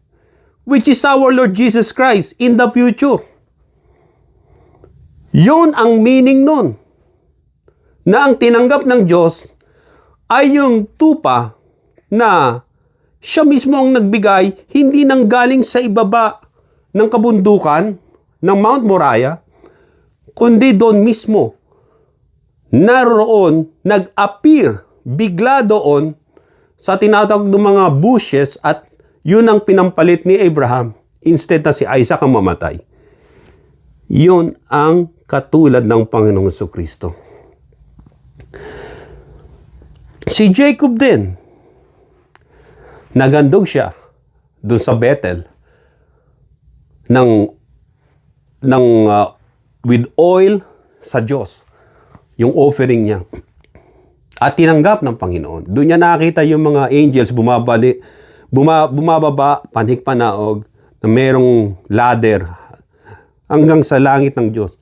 which is our Lord Jesus Christ in the future. Yun ang meaning nun. Na ang tinanggap ng Diyos ay yung tupa na siya mismo ang nagbigay, hindi nang galing sa ibaba ng kabundukan ng Mount Moriah, kundi doon mismo. Naroon, nag-appear, bigla doon sa tinatawag ng mga bushes at yun ang pinampalit ni Abraham instead na si Isaac ang mamatay. Yun ang katulad ng Panginoong Jesucristo. Si Jacob din, nagandog siya dun sa Bethel with oil sa Diyos, yung offering niya. At tinanggap ng Panginoon. Doon niya nakita yung mga angels bumababa, panik-panaog, na merong ladder hanggang sa langit ng Diyos.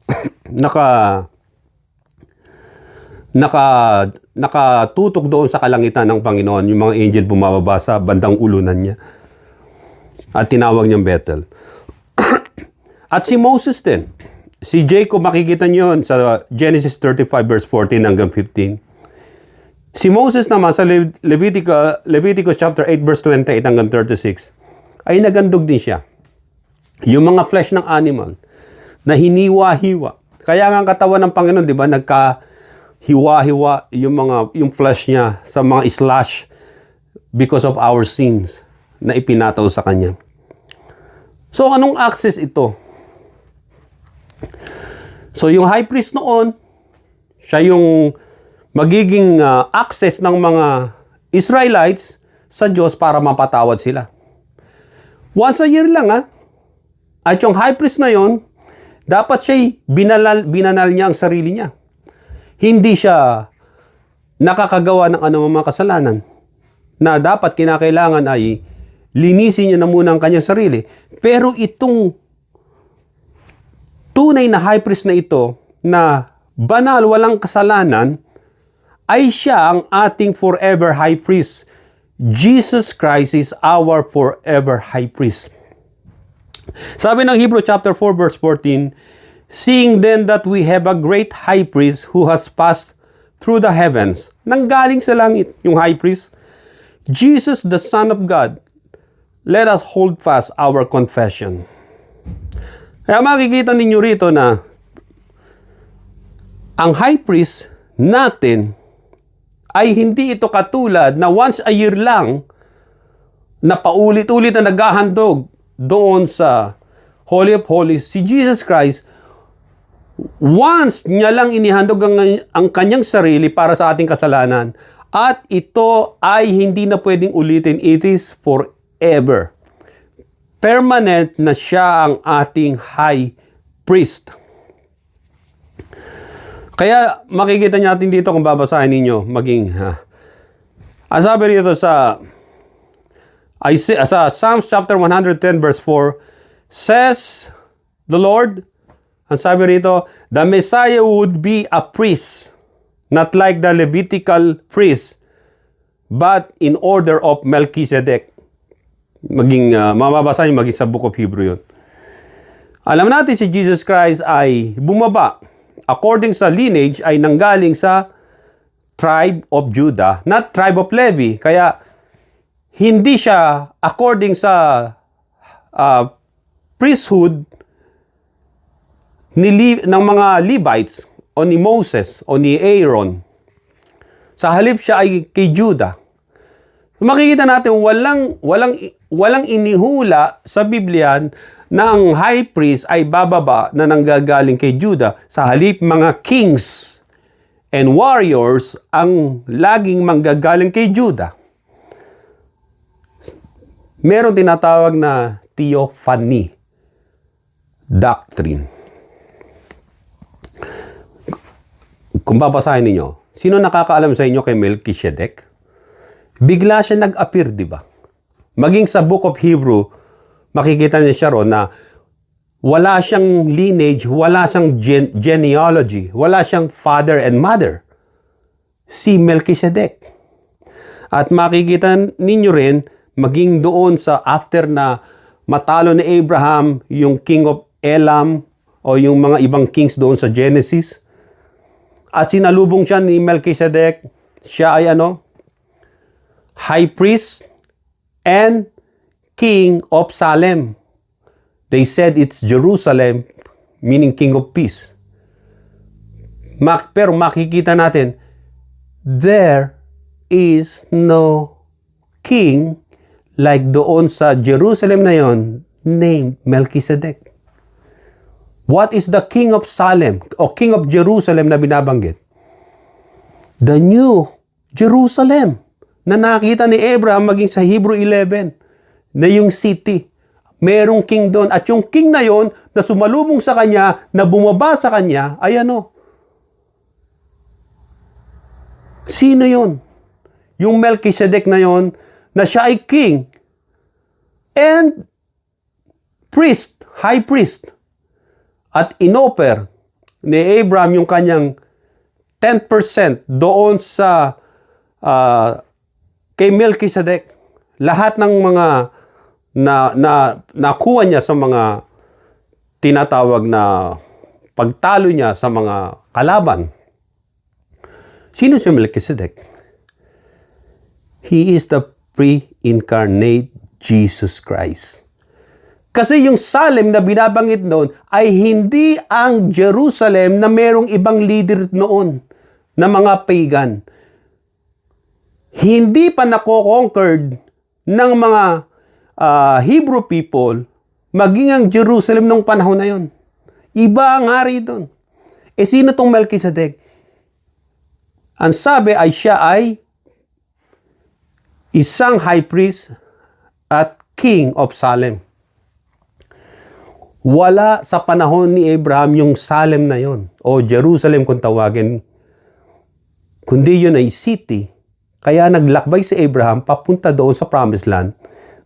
Nakatutok doon sa kalangitan ng Panginoon, yung mga angel bumababa sa bandang ulunan niya. At tinawag niyang Bethel. At si Moses din. Si Jacob, makikita niyo sa Genesis 35 verse 14 hanggang 15. Si Moses naman sa Leviticus chapter 8 verse 28 hanggang 36 ay nagandog din siya. Yung mga flesh ng animal na hiniwa-hiwa. Kaya nga ang katawan ng Panginoon, di ba, nagka-hiwa-hiwa yung flesh niya sa mga slash because of our sins na ipinataw sa Kanya. So, anong access ito? So, yung high priest noon, siya yung magiging access ng mga Israelites sa Diyos para mapatawad sila. Once a year lang At yung high priest na yon, dapat siya'y binanal niya ang sarili niya. Hindi siya nakakagawa ng anumang mga kasalanan na dapat kinakailangan ay linisin niya na muna ang kanyang sarili. Pero itong tunay na high priest na ito na banal, walang kasalanan, ay siya ang ating forever high priest. Jesus Christ is our forever high priest. Sabi ng Hebrew chapter 4 verse 14, seeing then that we have a great high priest who has passed through the heavens, nanggaling sa langit yung high priest, Jesus the Son of God, let us hold fast our confession. Kaya makikita ninyo rito na ang high priest natin ay hindi ito katulad na once a year lang na paulit-ulit na naghahandog doon sa Holy of Holies, si Jesus Christ, once niya lang inihandog ang kanyang sarili para sa ating kasalanan. At ito ay hindi na pwedeng ulitin. It is forever. Permanent na siya ang ating high priest. Kaya makikita natin dito kung babasahin ninyo, ang sabi rito sa Psalms chapter 110 verse 4, says the Lord, ang sabi rito, the Messiah would be a priest, not like the Levitical priest, but in order of Melchizedek. Mababasa niyo sa Book of Hebrew yun. Alam natin si Jesus Christ ay bumaba. According sa lineage, ay nanggaling sa tribe of Judah, not tribe of Levi. Kaya, hindi siya according sa priesthood ng mga Levites o ni Moses o ni Aaron. Sa halip siya ay kay Judah. Makikita natin walang inihula sa Biblia na ang high priest ay bababa na nanggagaling kay Judah. Sa halip mga kings and warriors ang laging manggagaling kay Judah. Meron tinatawag na theophany doctrine. Kung babasahin ninyo, sino nakakaalam sa inyo kay Melchizedek? Bigla siya nag-appear, di ba? Maging sa Book of Hebrew, makikita niya siya ron na wala siyang lineage, wala siyang genealogy, wala siyang father and mother. Si Melchizedek. At makikita ninyo rin, maging doon sa after na matalo ni Abraham, yung king of Elam, o yung mga ibang kings doon sa Genesis. At sinalubong siya ni Melchizedek. Siya ay high priest and king of Salem. They said it's Jerusalem, meaning king of peace. Pero makikita natin, there is no king like doon sa Jerusalem na yon, named Melchizedek. What is the king of Salem o king of Jerusalem na binabanggit? The new Jerusalem na nakita ni Abraham maging sa Hebrew 11 na yung city. Merong king doon. At yung king na yon na sumalubong sa kanya, na bumaba sa kanya, ay sino yon? Yung Melchizedek na yon na siya ay king and priest, high priest. At inoffer ni Abraham yung kanyang 10% doon sa kay Melchizedek. Lahat ng mga nakuha niya sa mga tinatawag na pagtalo niya sa mga kalaban. Sino si Melchizedek? He is the pre-incarnate Jesus Christ. Kasi yung Salem na binabanggit noon ay hindi ang Jerusalem na merong ibang leader noon na mga pagan. Hindi pa nako-conquered ng mga Hebrew people maging ang Jerusalem nung panahon na yon. Iba ang hari doon. Sino tong Melchizedek? Ang sabi ay siya ay isang high priest at king of Salem. Wala sa panahon ni Abraham yung Salem na yon o Jerusalem kung tawagin, kundi yun ay city. Kaya naglakbay si Abraham papunta doon sa Promised Land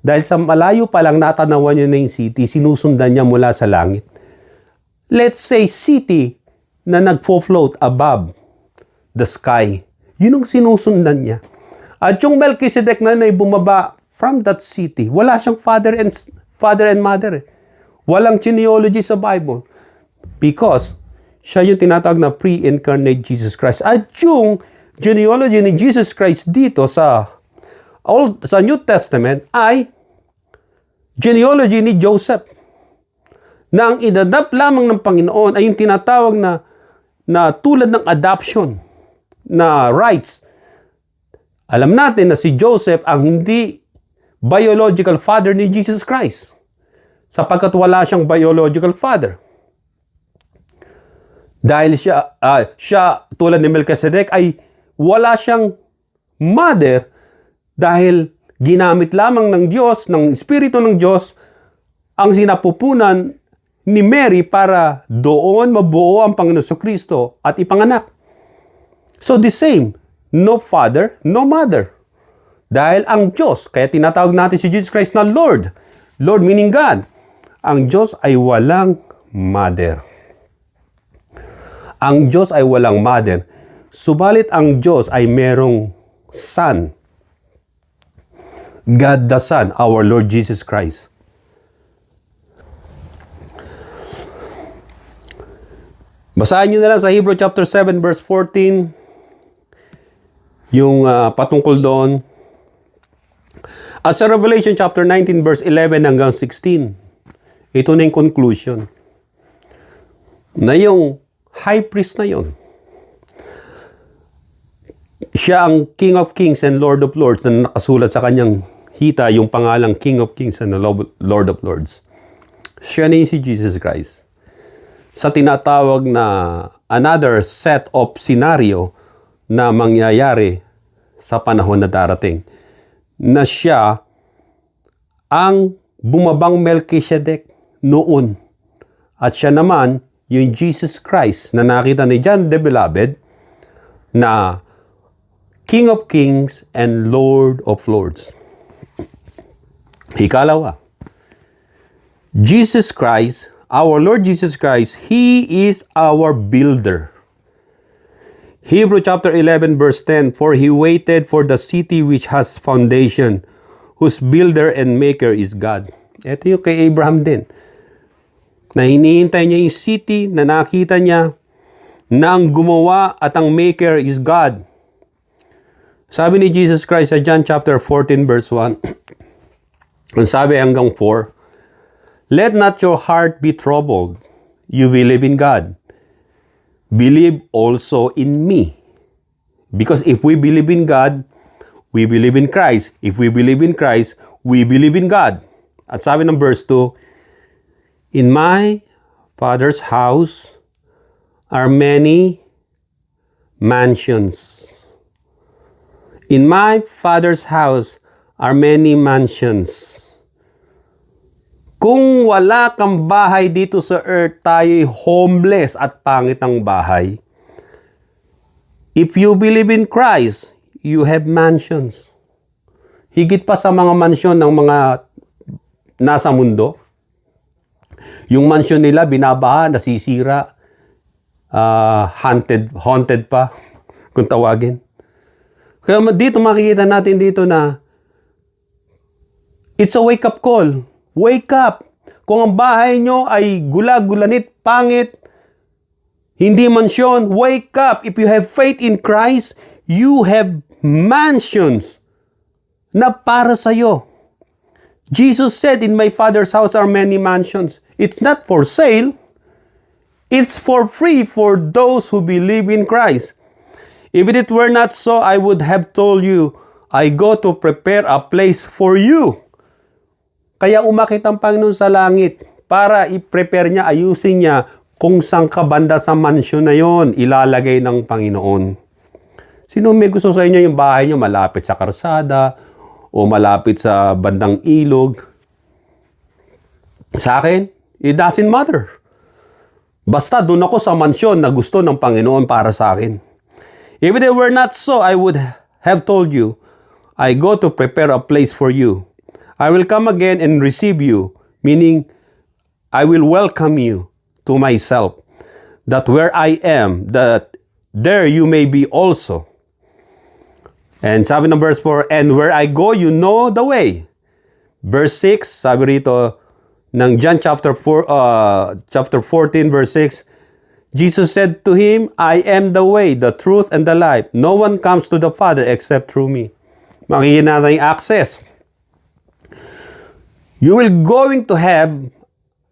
dahil sa malayo pa lang natanawan niya na yung city, sinusundan niya mula sa langit. Let's say city na nagfo-float above the sky. Yun ang sinusundan niya. At yung Melchizedek na ay bumaba from that city. Wala siyang father and mother. Walang genealogy sa Bible. Because siya yung tinatawag na pre-incarnate Jesus Christ. At yung genealogy ni Jesus Christ dito sa New Testament ay genealogy ni Joseph. Na ang inadapt lamang ng Panginoon ay yung tinatawag na tulad ng adoption na rights. Alam natin na si Joseph ang hindi biological father ni Jesus Christ. Sapagkat wala siyang biological father. Dahil siya tulad ni Melchizedek ay wala siyang mother dahil ginamit lamang ng Diyos, ng Espiritu ng Diyos, ang sinapupunan ni Mary para doon mabuo ang Panginoon Kristo at ipanganak. So the same, no father, no mother. Dahil ang Diyos, kaya tinatawag natin si Jesus Christ na Lord. Lord meaning God. Ang Diyos ay walang mother. Ang Diyos ay walang mother. Subalit ang Diyos ay merong Son. God the Son, our Lord Jesus Christ. Basahin nyo na lang sa Hebrew chapter 7 verse 14 yung patungkol doon. At sa Revelation chapter 19 verse 11 hanggang 16, ito na yung conclusion. Na yung high priest na yon, siya ang King of Kings and Lord of Lords na nakasulat sa kanyang hita yung pangalang King of Kings and Lord of Lords. Siya na si Jesus Christ. Sa tinatawag na another set of scenario na mangyayari sa panahon na darating. Na siya ang bumabang Melchizedek noon. At siya naman yung Jesus Christ na nakita ni John the Beloved na King of Kings and Lord of Lords. Ikalawa, Jesus Christ, our Lord Jesus Christ, He is our builder. Hebrew chapter 11 verse 10, for He waited for the city which has foundation, whose builder and maker is God. Ito yung kay Abraham din. Na hinihintay niya yung city na nakita niya na ang gumawa at ang maker is God. Sabi ni Jesus Christ sa John chapter 14 verse 1, ang sabi hanggang 4, let not your heart be troubled. You believe in God. Believe also in me. Because if we believe in God, we believe in Christ. If we believe in Christ, we believe in God. At sabi ng verse 2, in my Father's house are many mansions. In my Father's house are many mansions. Kung wala kang bahay dito sa earth, tayo'y homeless at pangit ang bahay. If you believe in Christ, you have mansions. Higit pa sa mga mansyon ng mga nasa mundo. Yung mansyon nila, binabaha, nasisira, haunted pa, kung tawagin. Kaya dito makikita natin dito na it's a wake-up call. Wake up! Kung ang bahay nyo ay gulag-gulanit, pangit, hindi mansyon, wake up! If you have faith in Christ, you have mansions na para sa'yo. Jesus said, in my Father's house are many mansions. It's not for sale. It's for free for those who believe in Christ. If it were not so, I would have told you, I go to prepare a place for you. Kaya umakit ang Panginoon sa langit para i-prepare niya, ayusin niya kung saan ka banda sa mansyon na yon ilalagay ng Panginoon. Sino may gusto sa inyo yung bahay niyo malapit sa karsada o malapit sa bandang ilog? Sa akin, it doesn't matter. Basta doon ako sa mansyon na gusto ng Panginoon para sa akin. If it were not so, I would have told you, I go to prepare a place for you. I will come again and receive you, meaning I will welcome you to myself, that where I am, that there you may be also. And sabi ng verse 4, and where I go, you know the way. Verse 6, sabi rito ng John chapter 14, verse 6, Jesus said to him, I am the way, the truth, and the life. No one comes to the Father except through me. Makikita natin yung access. You will going to have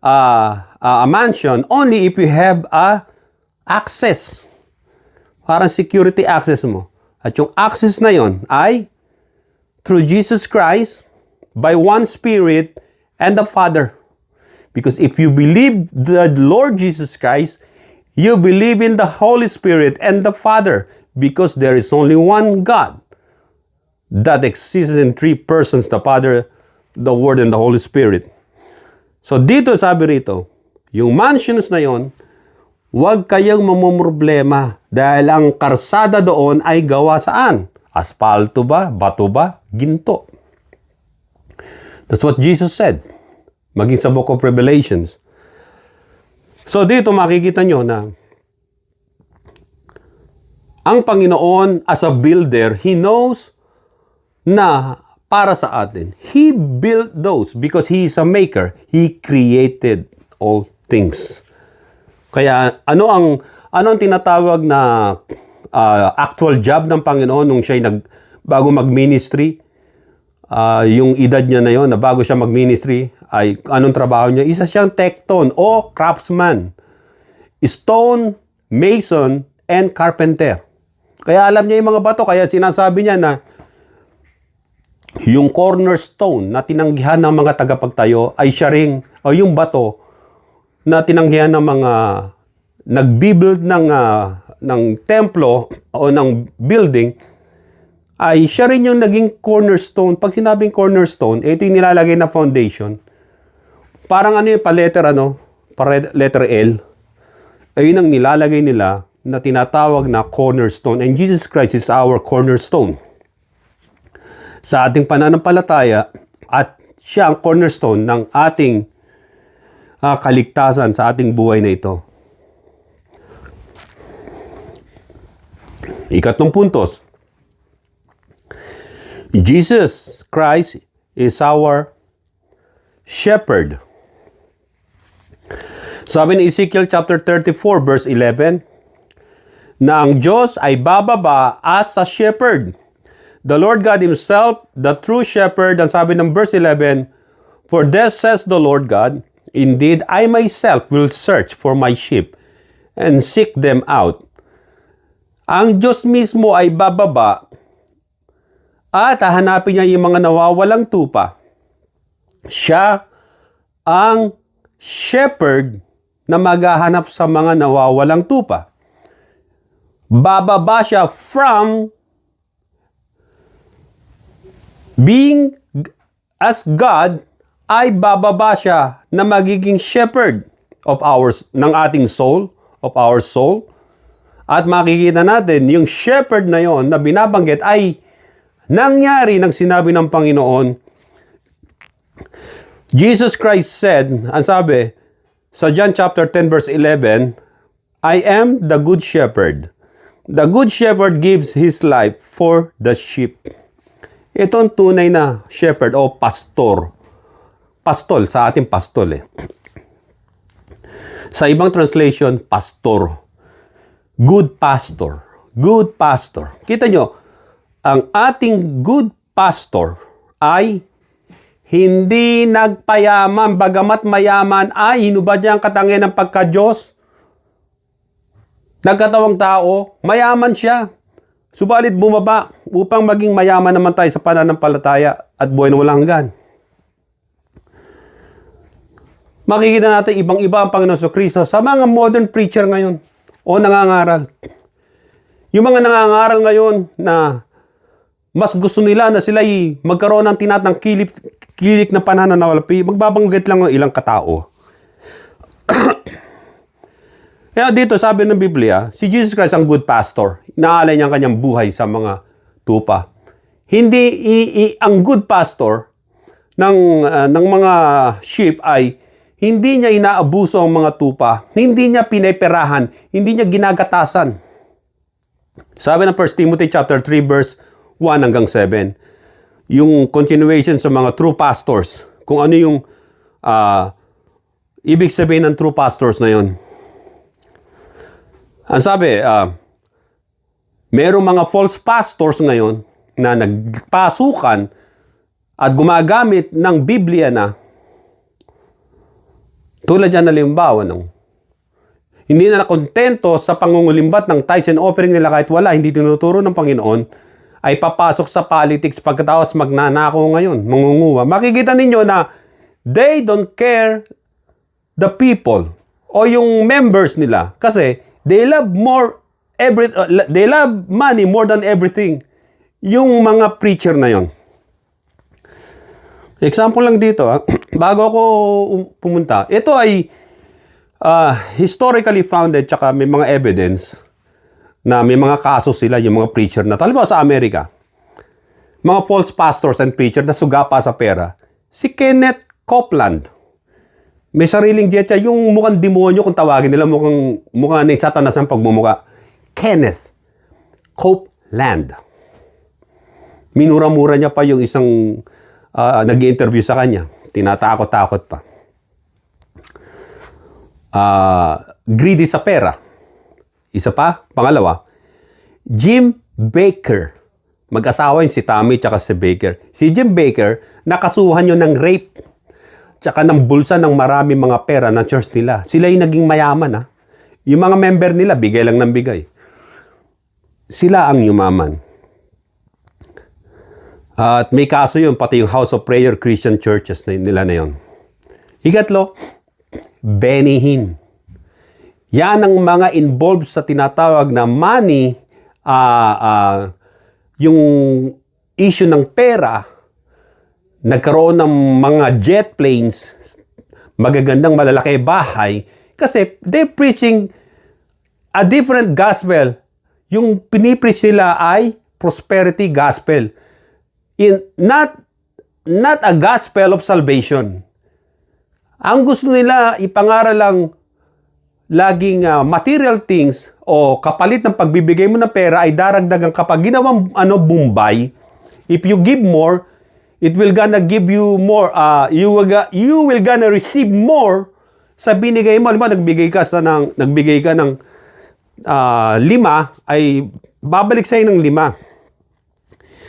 a mansion only if you have a access. Parang security access mo. At yung access na yon ay through Jesus Christ, by one Spirit and the Father. Because if you believe the Lord Jesus Christ, you believe in the Holy Spirit and the Father, because there is only one God that exists in three persons, the Father, the Word, and the Holy Spirit. So dito sabi rito, yung mansions na yon, huwag kayong mamumroblema dahil ang karsada doon ay gawa saan? Aspalto ba? Bato ba? Ginto. That's what Jesus said. Maging sa Book of Revelations. So dito makikita nyo na ang Panginoon as a builder, He knows na para sa atin. He built those because He is a maker. He created all things. Kaya ano ang tinatawag na actual job ng Panginoon nung siya bago mag-ministry? Yung edad niya na yon na bago siya mag-ministry ay anong trabaho niya? Isa siyang tekton o craftsman. Stone, mason, and carpenter. Kaya alam niya yung mga bato. Kaya sinasabi niya na yung cornerstone na tinanggihan ng mga tagapagtayo ay siya ring, o yung bato na tinanggihan ng mga nag-build ng templo o ng building, ay siya rin yung naging cornerstone. Pag sinabing cornerstone, ito yung nilalagay na foundation. Parang ano yung letter L. Ayun ang nilalagay nila na tinatawag na cornerstone. And Jesus Christ is our cornerstone sa ating pananampalataya, at siya ang cornerstone ng ating kaligtasan sa ating buhay na ito. Ikatlong puntos. Jesus Christ is our shepherd. Sabi ni Ezekiel chapter 34 verse 11, na ang Diyos ay bababa as a shepherd. The Lord God Himself, the true shepherd, ang sabi ng verse 11, for thus says the Lord God, indeed, I myself will search for my sheep and seek them out. Ang Diyos mismo ay bababa at hahanapin niya yung mga nawawalang tupa. Siya ang shepherd na maghahanap sa mga nawawalang tupa. Bababa siya from being as God, ay bababa siya na magiging shepherd of ng ating soul, of our soul. At makikita natin, yung shepherd na yon na binabanggit ay nangyari ng sinabi ng Panginoon. Jesus Christ said, ang sabi, sa John chapter 10 verse 11, I am the good shepherd. The good shepherd gives his life for the sheep. Ito ang tunay na shepherd o pastor. Pastol, sa ating pastol . Sa ibang translation, pastor. Good pastor. Good pastor. Kita nyo, ang ating good pastor ay hindi nagpayaman, bagamat mayaman ay hinubad niya ang katangian ng pagka-Diyos. Nagkatawang tao, mayaman siya. Subalit bumaba upang maging mayaman naman tayo sa pananampalataya at buhay na walang hanggan. Makikita natin ibang-iba ang Panginoon Kristo sa mga modern preacher ngayon o nangangaral. Yung mga nangangaral ngayon na mas gusto nila na sila magkaroon ng tinatang kilik na pananalapi, magbabanggit lang ng ilang katao. Kaya dito sabi ng Biblia, si Jesus Christ ang good pastor. Inaalay niya ang kanyang buhay sa mga tupa. Hindi ang good pastor ng mga sheep ay hindi niya inaabuso ang mga tupa, hindi niya pineperahan, hindi niya ginagatasan. Sabi ng 1 Timothy chapter 3 verse 1 hanggang 7, yung continuation sa mga true pastors, kung ano yung ibig sabihin ng true pastors na yon. Ang sabi, merong mga false pastors ngayon na nagpasukan at gumagamit ng Biblia na tulad yan na limbawa hindi na nakontento sa pangungulimbat ng tithes and offering nila kahit wala, hindi tinuturo ng Panginoon, ay papasok sa politics pagkatapos magnanakaw ngayon, mangunguha. Makikita ninyo na they don't care the people o yung members nila kasi they love they love money more than everything. Yung mga preacher na yon. Example lang dito, bago ako pumunta, ito ay historically founded tsaka may mga evidence na may mga kaso sila, yung mga preacher na, halimbawa sa Amerika, mga false pastors and preacher na sugapa sa pera. Si Kenneth Copeland, may sariling jet siya, yung mukhang demonyo kung tawagin nila, mukhang ni Satanas ang pagmumuka. Kenneth Copeland. Minura-mura niya pa yung isang nag-interview sa kanya. Tinatakot-takot pa. Greedy sa pera. Isa pa, pangalawa, Jim Baker. Mag-asawa yun si Tammy tsaka si Baker. Si Jim Baker, nakasuhan yun ng rape tsaka ng bulsa ng marami mga pera ng church nila. Sila yung naging mayaman, ha. Yung mga member nila, bigay lang ng bigay. Sila ang yumaman. At may kaso yun, pati yung House of Prayer Christian Churches nila na yun. Ikatlo, Benny Hinn. Yan ang mga involved sa tinatawag na money, yung issue ng pera, nagkaroon ng mga jet planes, magagandang malalaki bahay, kasi they're preaching a different gospel. Yung pinipreach nila ay prosperity gospel. Not a gospel of salvation. Ang gusto nila ipangaral lang laging material things o kapalit ng pagbibigay mo ng pera ay daragdagan kapag ginawang Bombay. If you give more, it will gonna give you more. You will gonna receive more sa binigay mo. Halimbawa, nagbigay ka ng 5 ay babalik sa'yo ng 5.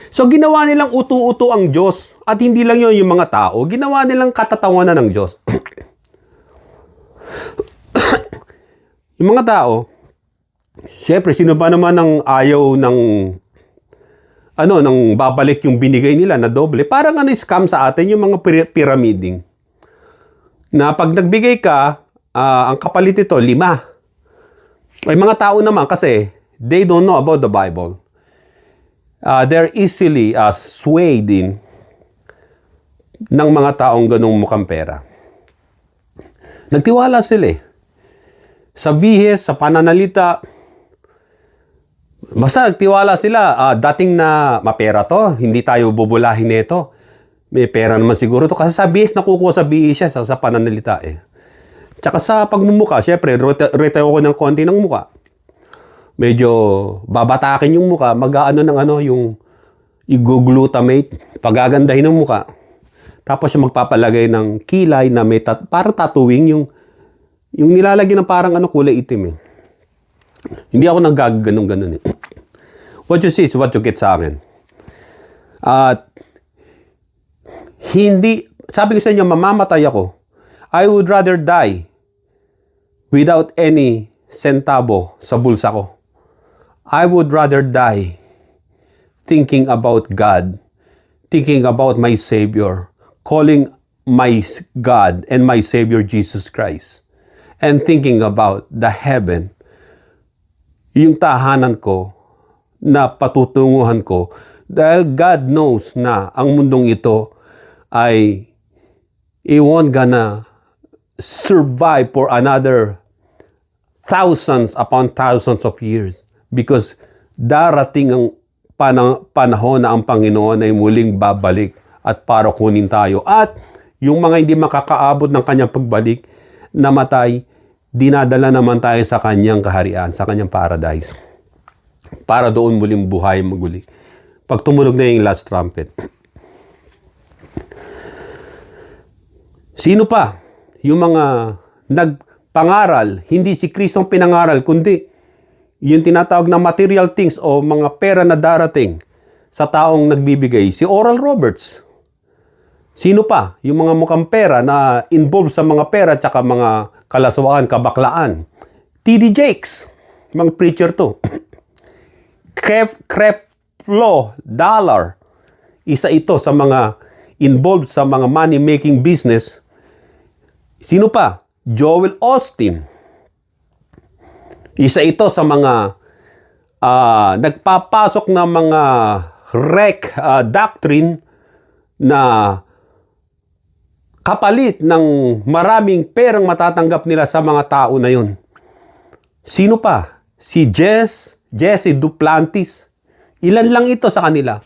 So, ginawa nilang utu-utu ang Diyos. At hindi lang yun yung mga tao. Ginawa nilang katatawanan ng Diyos. Yung mga tao, syempre, sino ba naman ang ayaw ng babalik yung binigay nila na doble? Parang scam sa atin yung mga pyramiding. Na pag nagbigay ka, ang kapalit ito, 5. Ay mga tao naman kasi, they don't know about the Bible. They're easily swayed in ng mga taong ganung mukhang pera. Nagtiwala sila eh. Sa bihis, sa pananalita, basta nagtiwala sila, dating na mapera to, hindi tayo bubulahin nito. May pera naman siguro to. Kasi sa bihis, nakukuha sa bihis siya sa pananalita eh. Tsaka sa pagmumuka, syempre, retayo ko ng konti ng muka. Medyo babatakin yung muka, mag-aano ng yung i-glutamate, pagagandahin ng muka. Tapos yung magpapalagay ng kilay na may parang tattooing yung nilalagyan ng parang kulay itim eh. Hindi ako naggaganong-ganon eh. What you see is what you get sa akin. At sabi ko sa inyo, mamamatay ako. I would rather die without any centavo sa bulsa ko. I would rather die thinking about God, thinking about my Savior, calling my God and my Savior Jesus Christ, and thinking about the heaven, yung tahanan ko na patutunguhan ko, dahil God knows na ang mundong ito ay it won't gonna survive for another thousands upon thousands of years. Because darating ang panahon na ang Panginoon ay muling babalik at para kunin tayo. At yung mga hindi makakaabot ng kanyang pagbalik, namatay, dinadala naman tayo sa kanyang kaharian, sa kanyang paradise. Para doon muling buhay maguli. Pag tumunog na yung last trumpet. Sino pa? Yung mga nagpangaral, hindi si Kristo ang pinangaral, kundi yung tinatawag na material things o mga pera na darating sa taong nagbibigay. Si Oral Roberts. Sino pa? Yung mga mukhang pera na involved sa mga pera tsaka mga kalaswaan, kabaklaan. T.D. Jakes. Mga preacher to. law, dollar. Isa ito sa mga involved sa mga money-making business. Sino pa? Joel Austin. Isa ito sa mga nagpapasok na mga doctrine na kapalit ng maraming perang matatanggap nila sa mga tao na yun. Sino pa? Si Jesse Duplantis. Ilan lang ito sa kanila.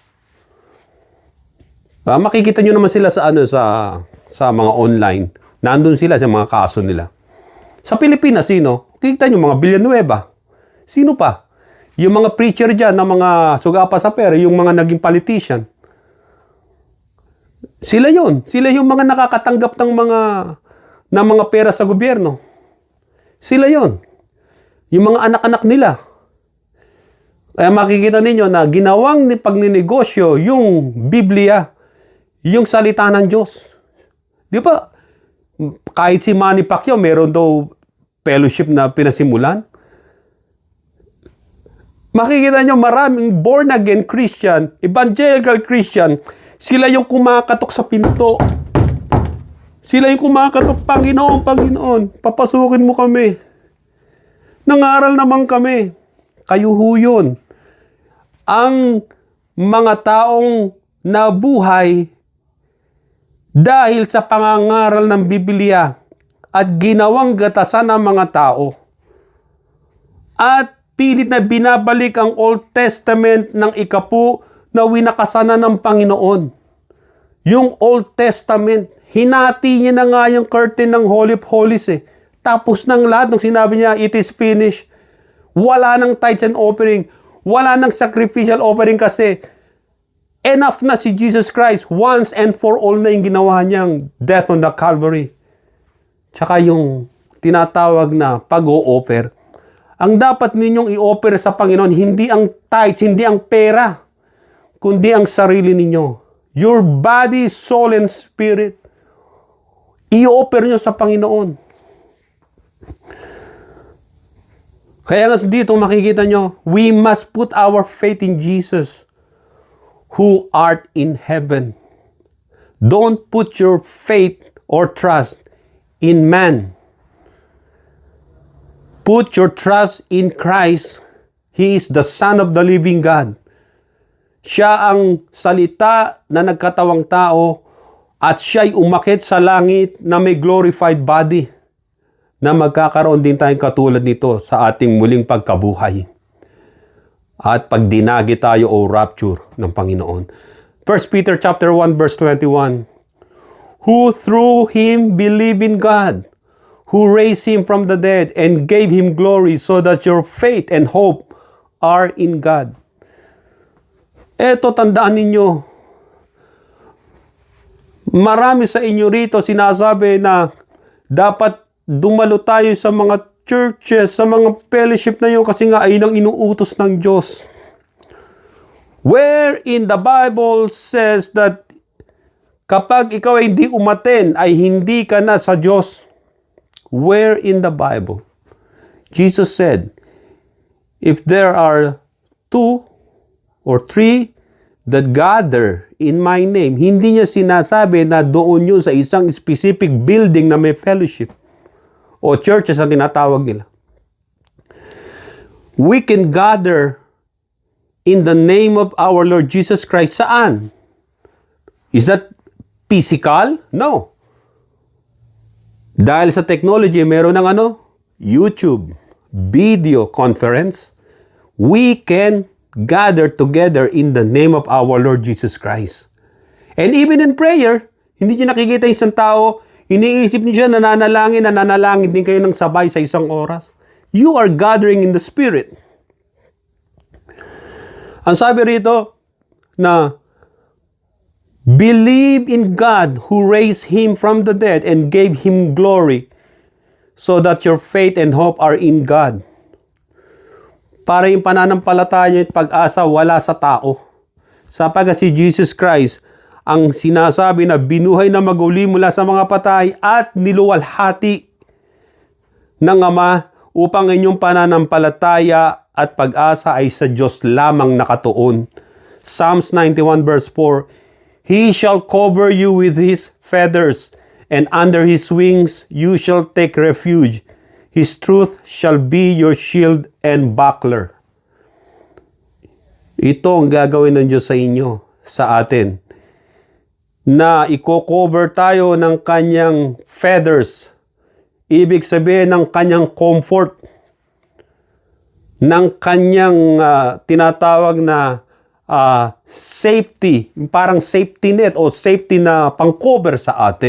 Makikita nyo naman sila sa mga online. Nandun sila sa mga kaso nila. Sa Pilipinas, sino? Kikita nyo mga Villanueva. Sino pa? Yung mga preacher dyan na mga sugapa sa pera, yung mga naging politician. Sila yon. Sila yung mga nakakatanggap ng mga pera sa gobyerno. Sila yon. Yung mga anak-anak nila. Kaya makikita ninyo na ginawang pagninegosyo yung Biblia, yung salita ng Diyos. Di ba? Kahit si Manny Pacquiao, meron daw fellowship na pinasimulan. Makikita nyo maraming born-again Christian, evangelical Christian, sila yung kumakatok sa pinto. Sila yung kumakatok, Panginoon, Panginoon, papasukin mo kami. Nangaral naman kami. Kayo ho yun. Ang mga taong nabuhay dahil sa pangangaral ng Biblia at ginawang gatasan ng mga tao. At pilit na binabalik ang Old Testament ng ikapu na winakasanan ng Panginoon. Yung Old Testament, hinati niya na nga yung curtain ng Holy of Holies eh. Tapos ng lahat, nung sinabi niya, it is finished. Wala nang tithes and offering. Wala nang sacrificial offering kasi enough na si Jesus Christ. Once and for all na yung ginawa niyang death on the Calvary. Tsaka yung tinatawag na pag-o-offer. Ang dapat ninyong i-offer sa Panginoon, hindi ang tithes, hindi ang pera, kundi ang sarili ninyo. Your body, soul, and spirit. I-offer nyo sa Panginoon. Kaya nga dito makikita nyo, we must put our faith in Jesus, who art in heaven. Don't put your faith or trust in man. Put your trust in Christ. He is the Son of the living God. Siya ang salita na nagkatawang tao at siya'y umakyat sa langit na may glorified body na magkakaroon din tayong katulad nito sa ating muling pagkabuhay. At pag dinagi tayo o rapture ng Panginoon. 1 Peter chapter 1 verse 21. Who through him believe in God, who raised him from the dead and gave him glory, so that your faith and hope are in God. Eto, tandaan ninyo, marami sa inyo rito sinasabi na dapat dumalo tayo sa mga churches, sa mga fellowship na yun kasi nga ay nang inuutos ng Diyos. Where in the Bible says that kapag ikaw ay hindi umaten, ay hindi ka na sa Diyos. Where in the Bible? Jesus said, if there are 2 or 3 that gather in my name, hindi niya sinasabi na doon yun sa isang specific building na may fellowship o churches na tinatawag nila. We can gather in the name of our Lord Jesus Christ. Saan? Is that physical? No. Dahil sa technology, meron ng YouTube, video conference. We can gather together in the name of our Lord Jesus Christ. And even in prayer, hindi nyo nakikita yung isang tao, iniisip nyo siya, nananalangin din kayo ng sabay sa isang oras. You are gathering in the Spirit. Ang sabi rito na believe in God who raised him from the dead and gave him glory, so that your faith and hope are in God. Para yung pananampalataya at pag-asa wala sa tao. Sapagkat si Jesus Christ ang sinasabi na binuhay na maguli mula sa mga patay at niluwalhati ng Ama upang inyong pananampalataya at pag-asa ay sa Diyos lamang nakatuon. Psalms 91 verse 4, He shall cover you with His feathers, and under His wings you shall take refuge. His truth shall be your shield and buckler. Ito ang gagawin ng Diyos sa inyo, sa atin, na i-cover tayo ng Kanyang feathers. Ibig sabihin ng Kanyang comfort, ng Kanyang tinatawag na safety, parang safety net o safety na pang-cover sa atin.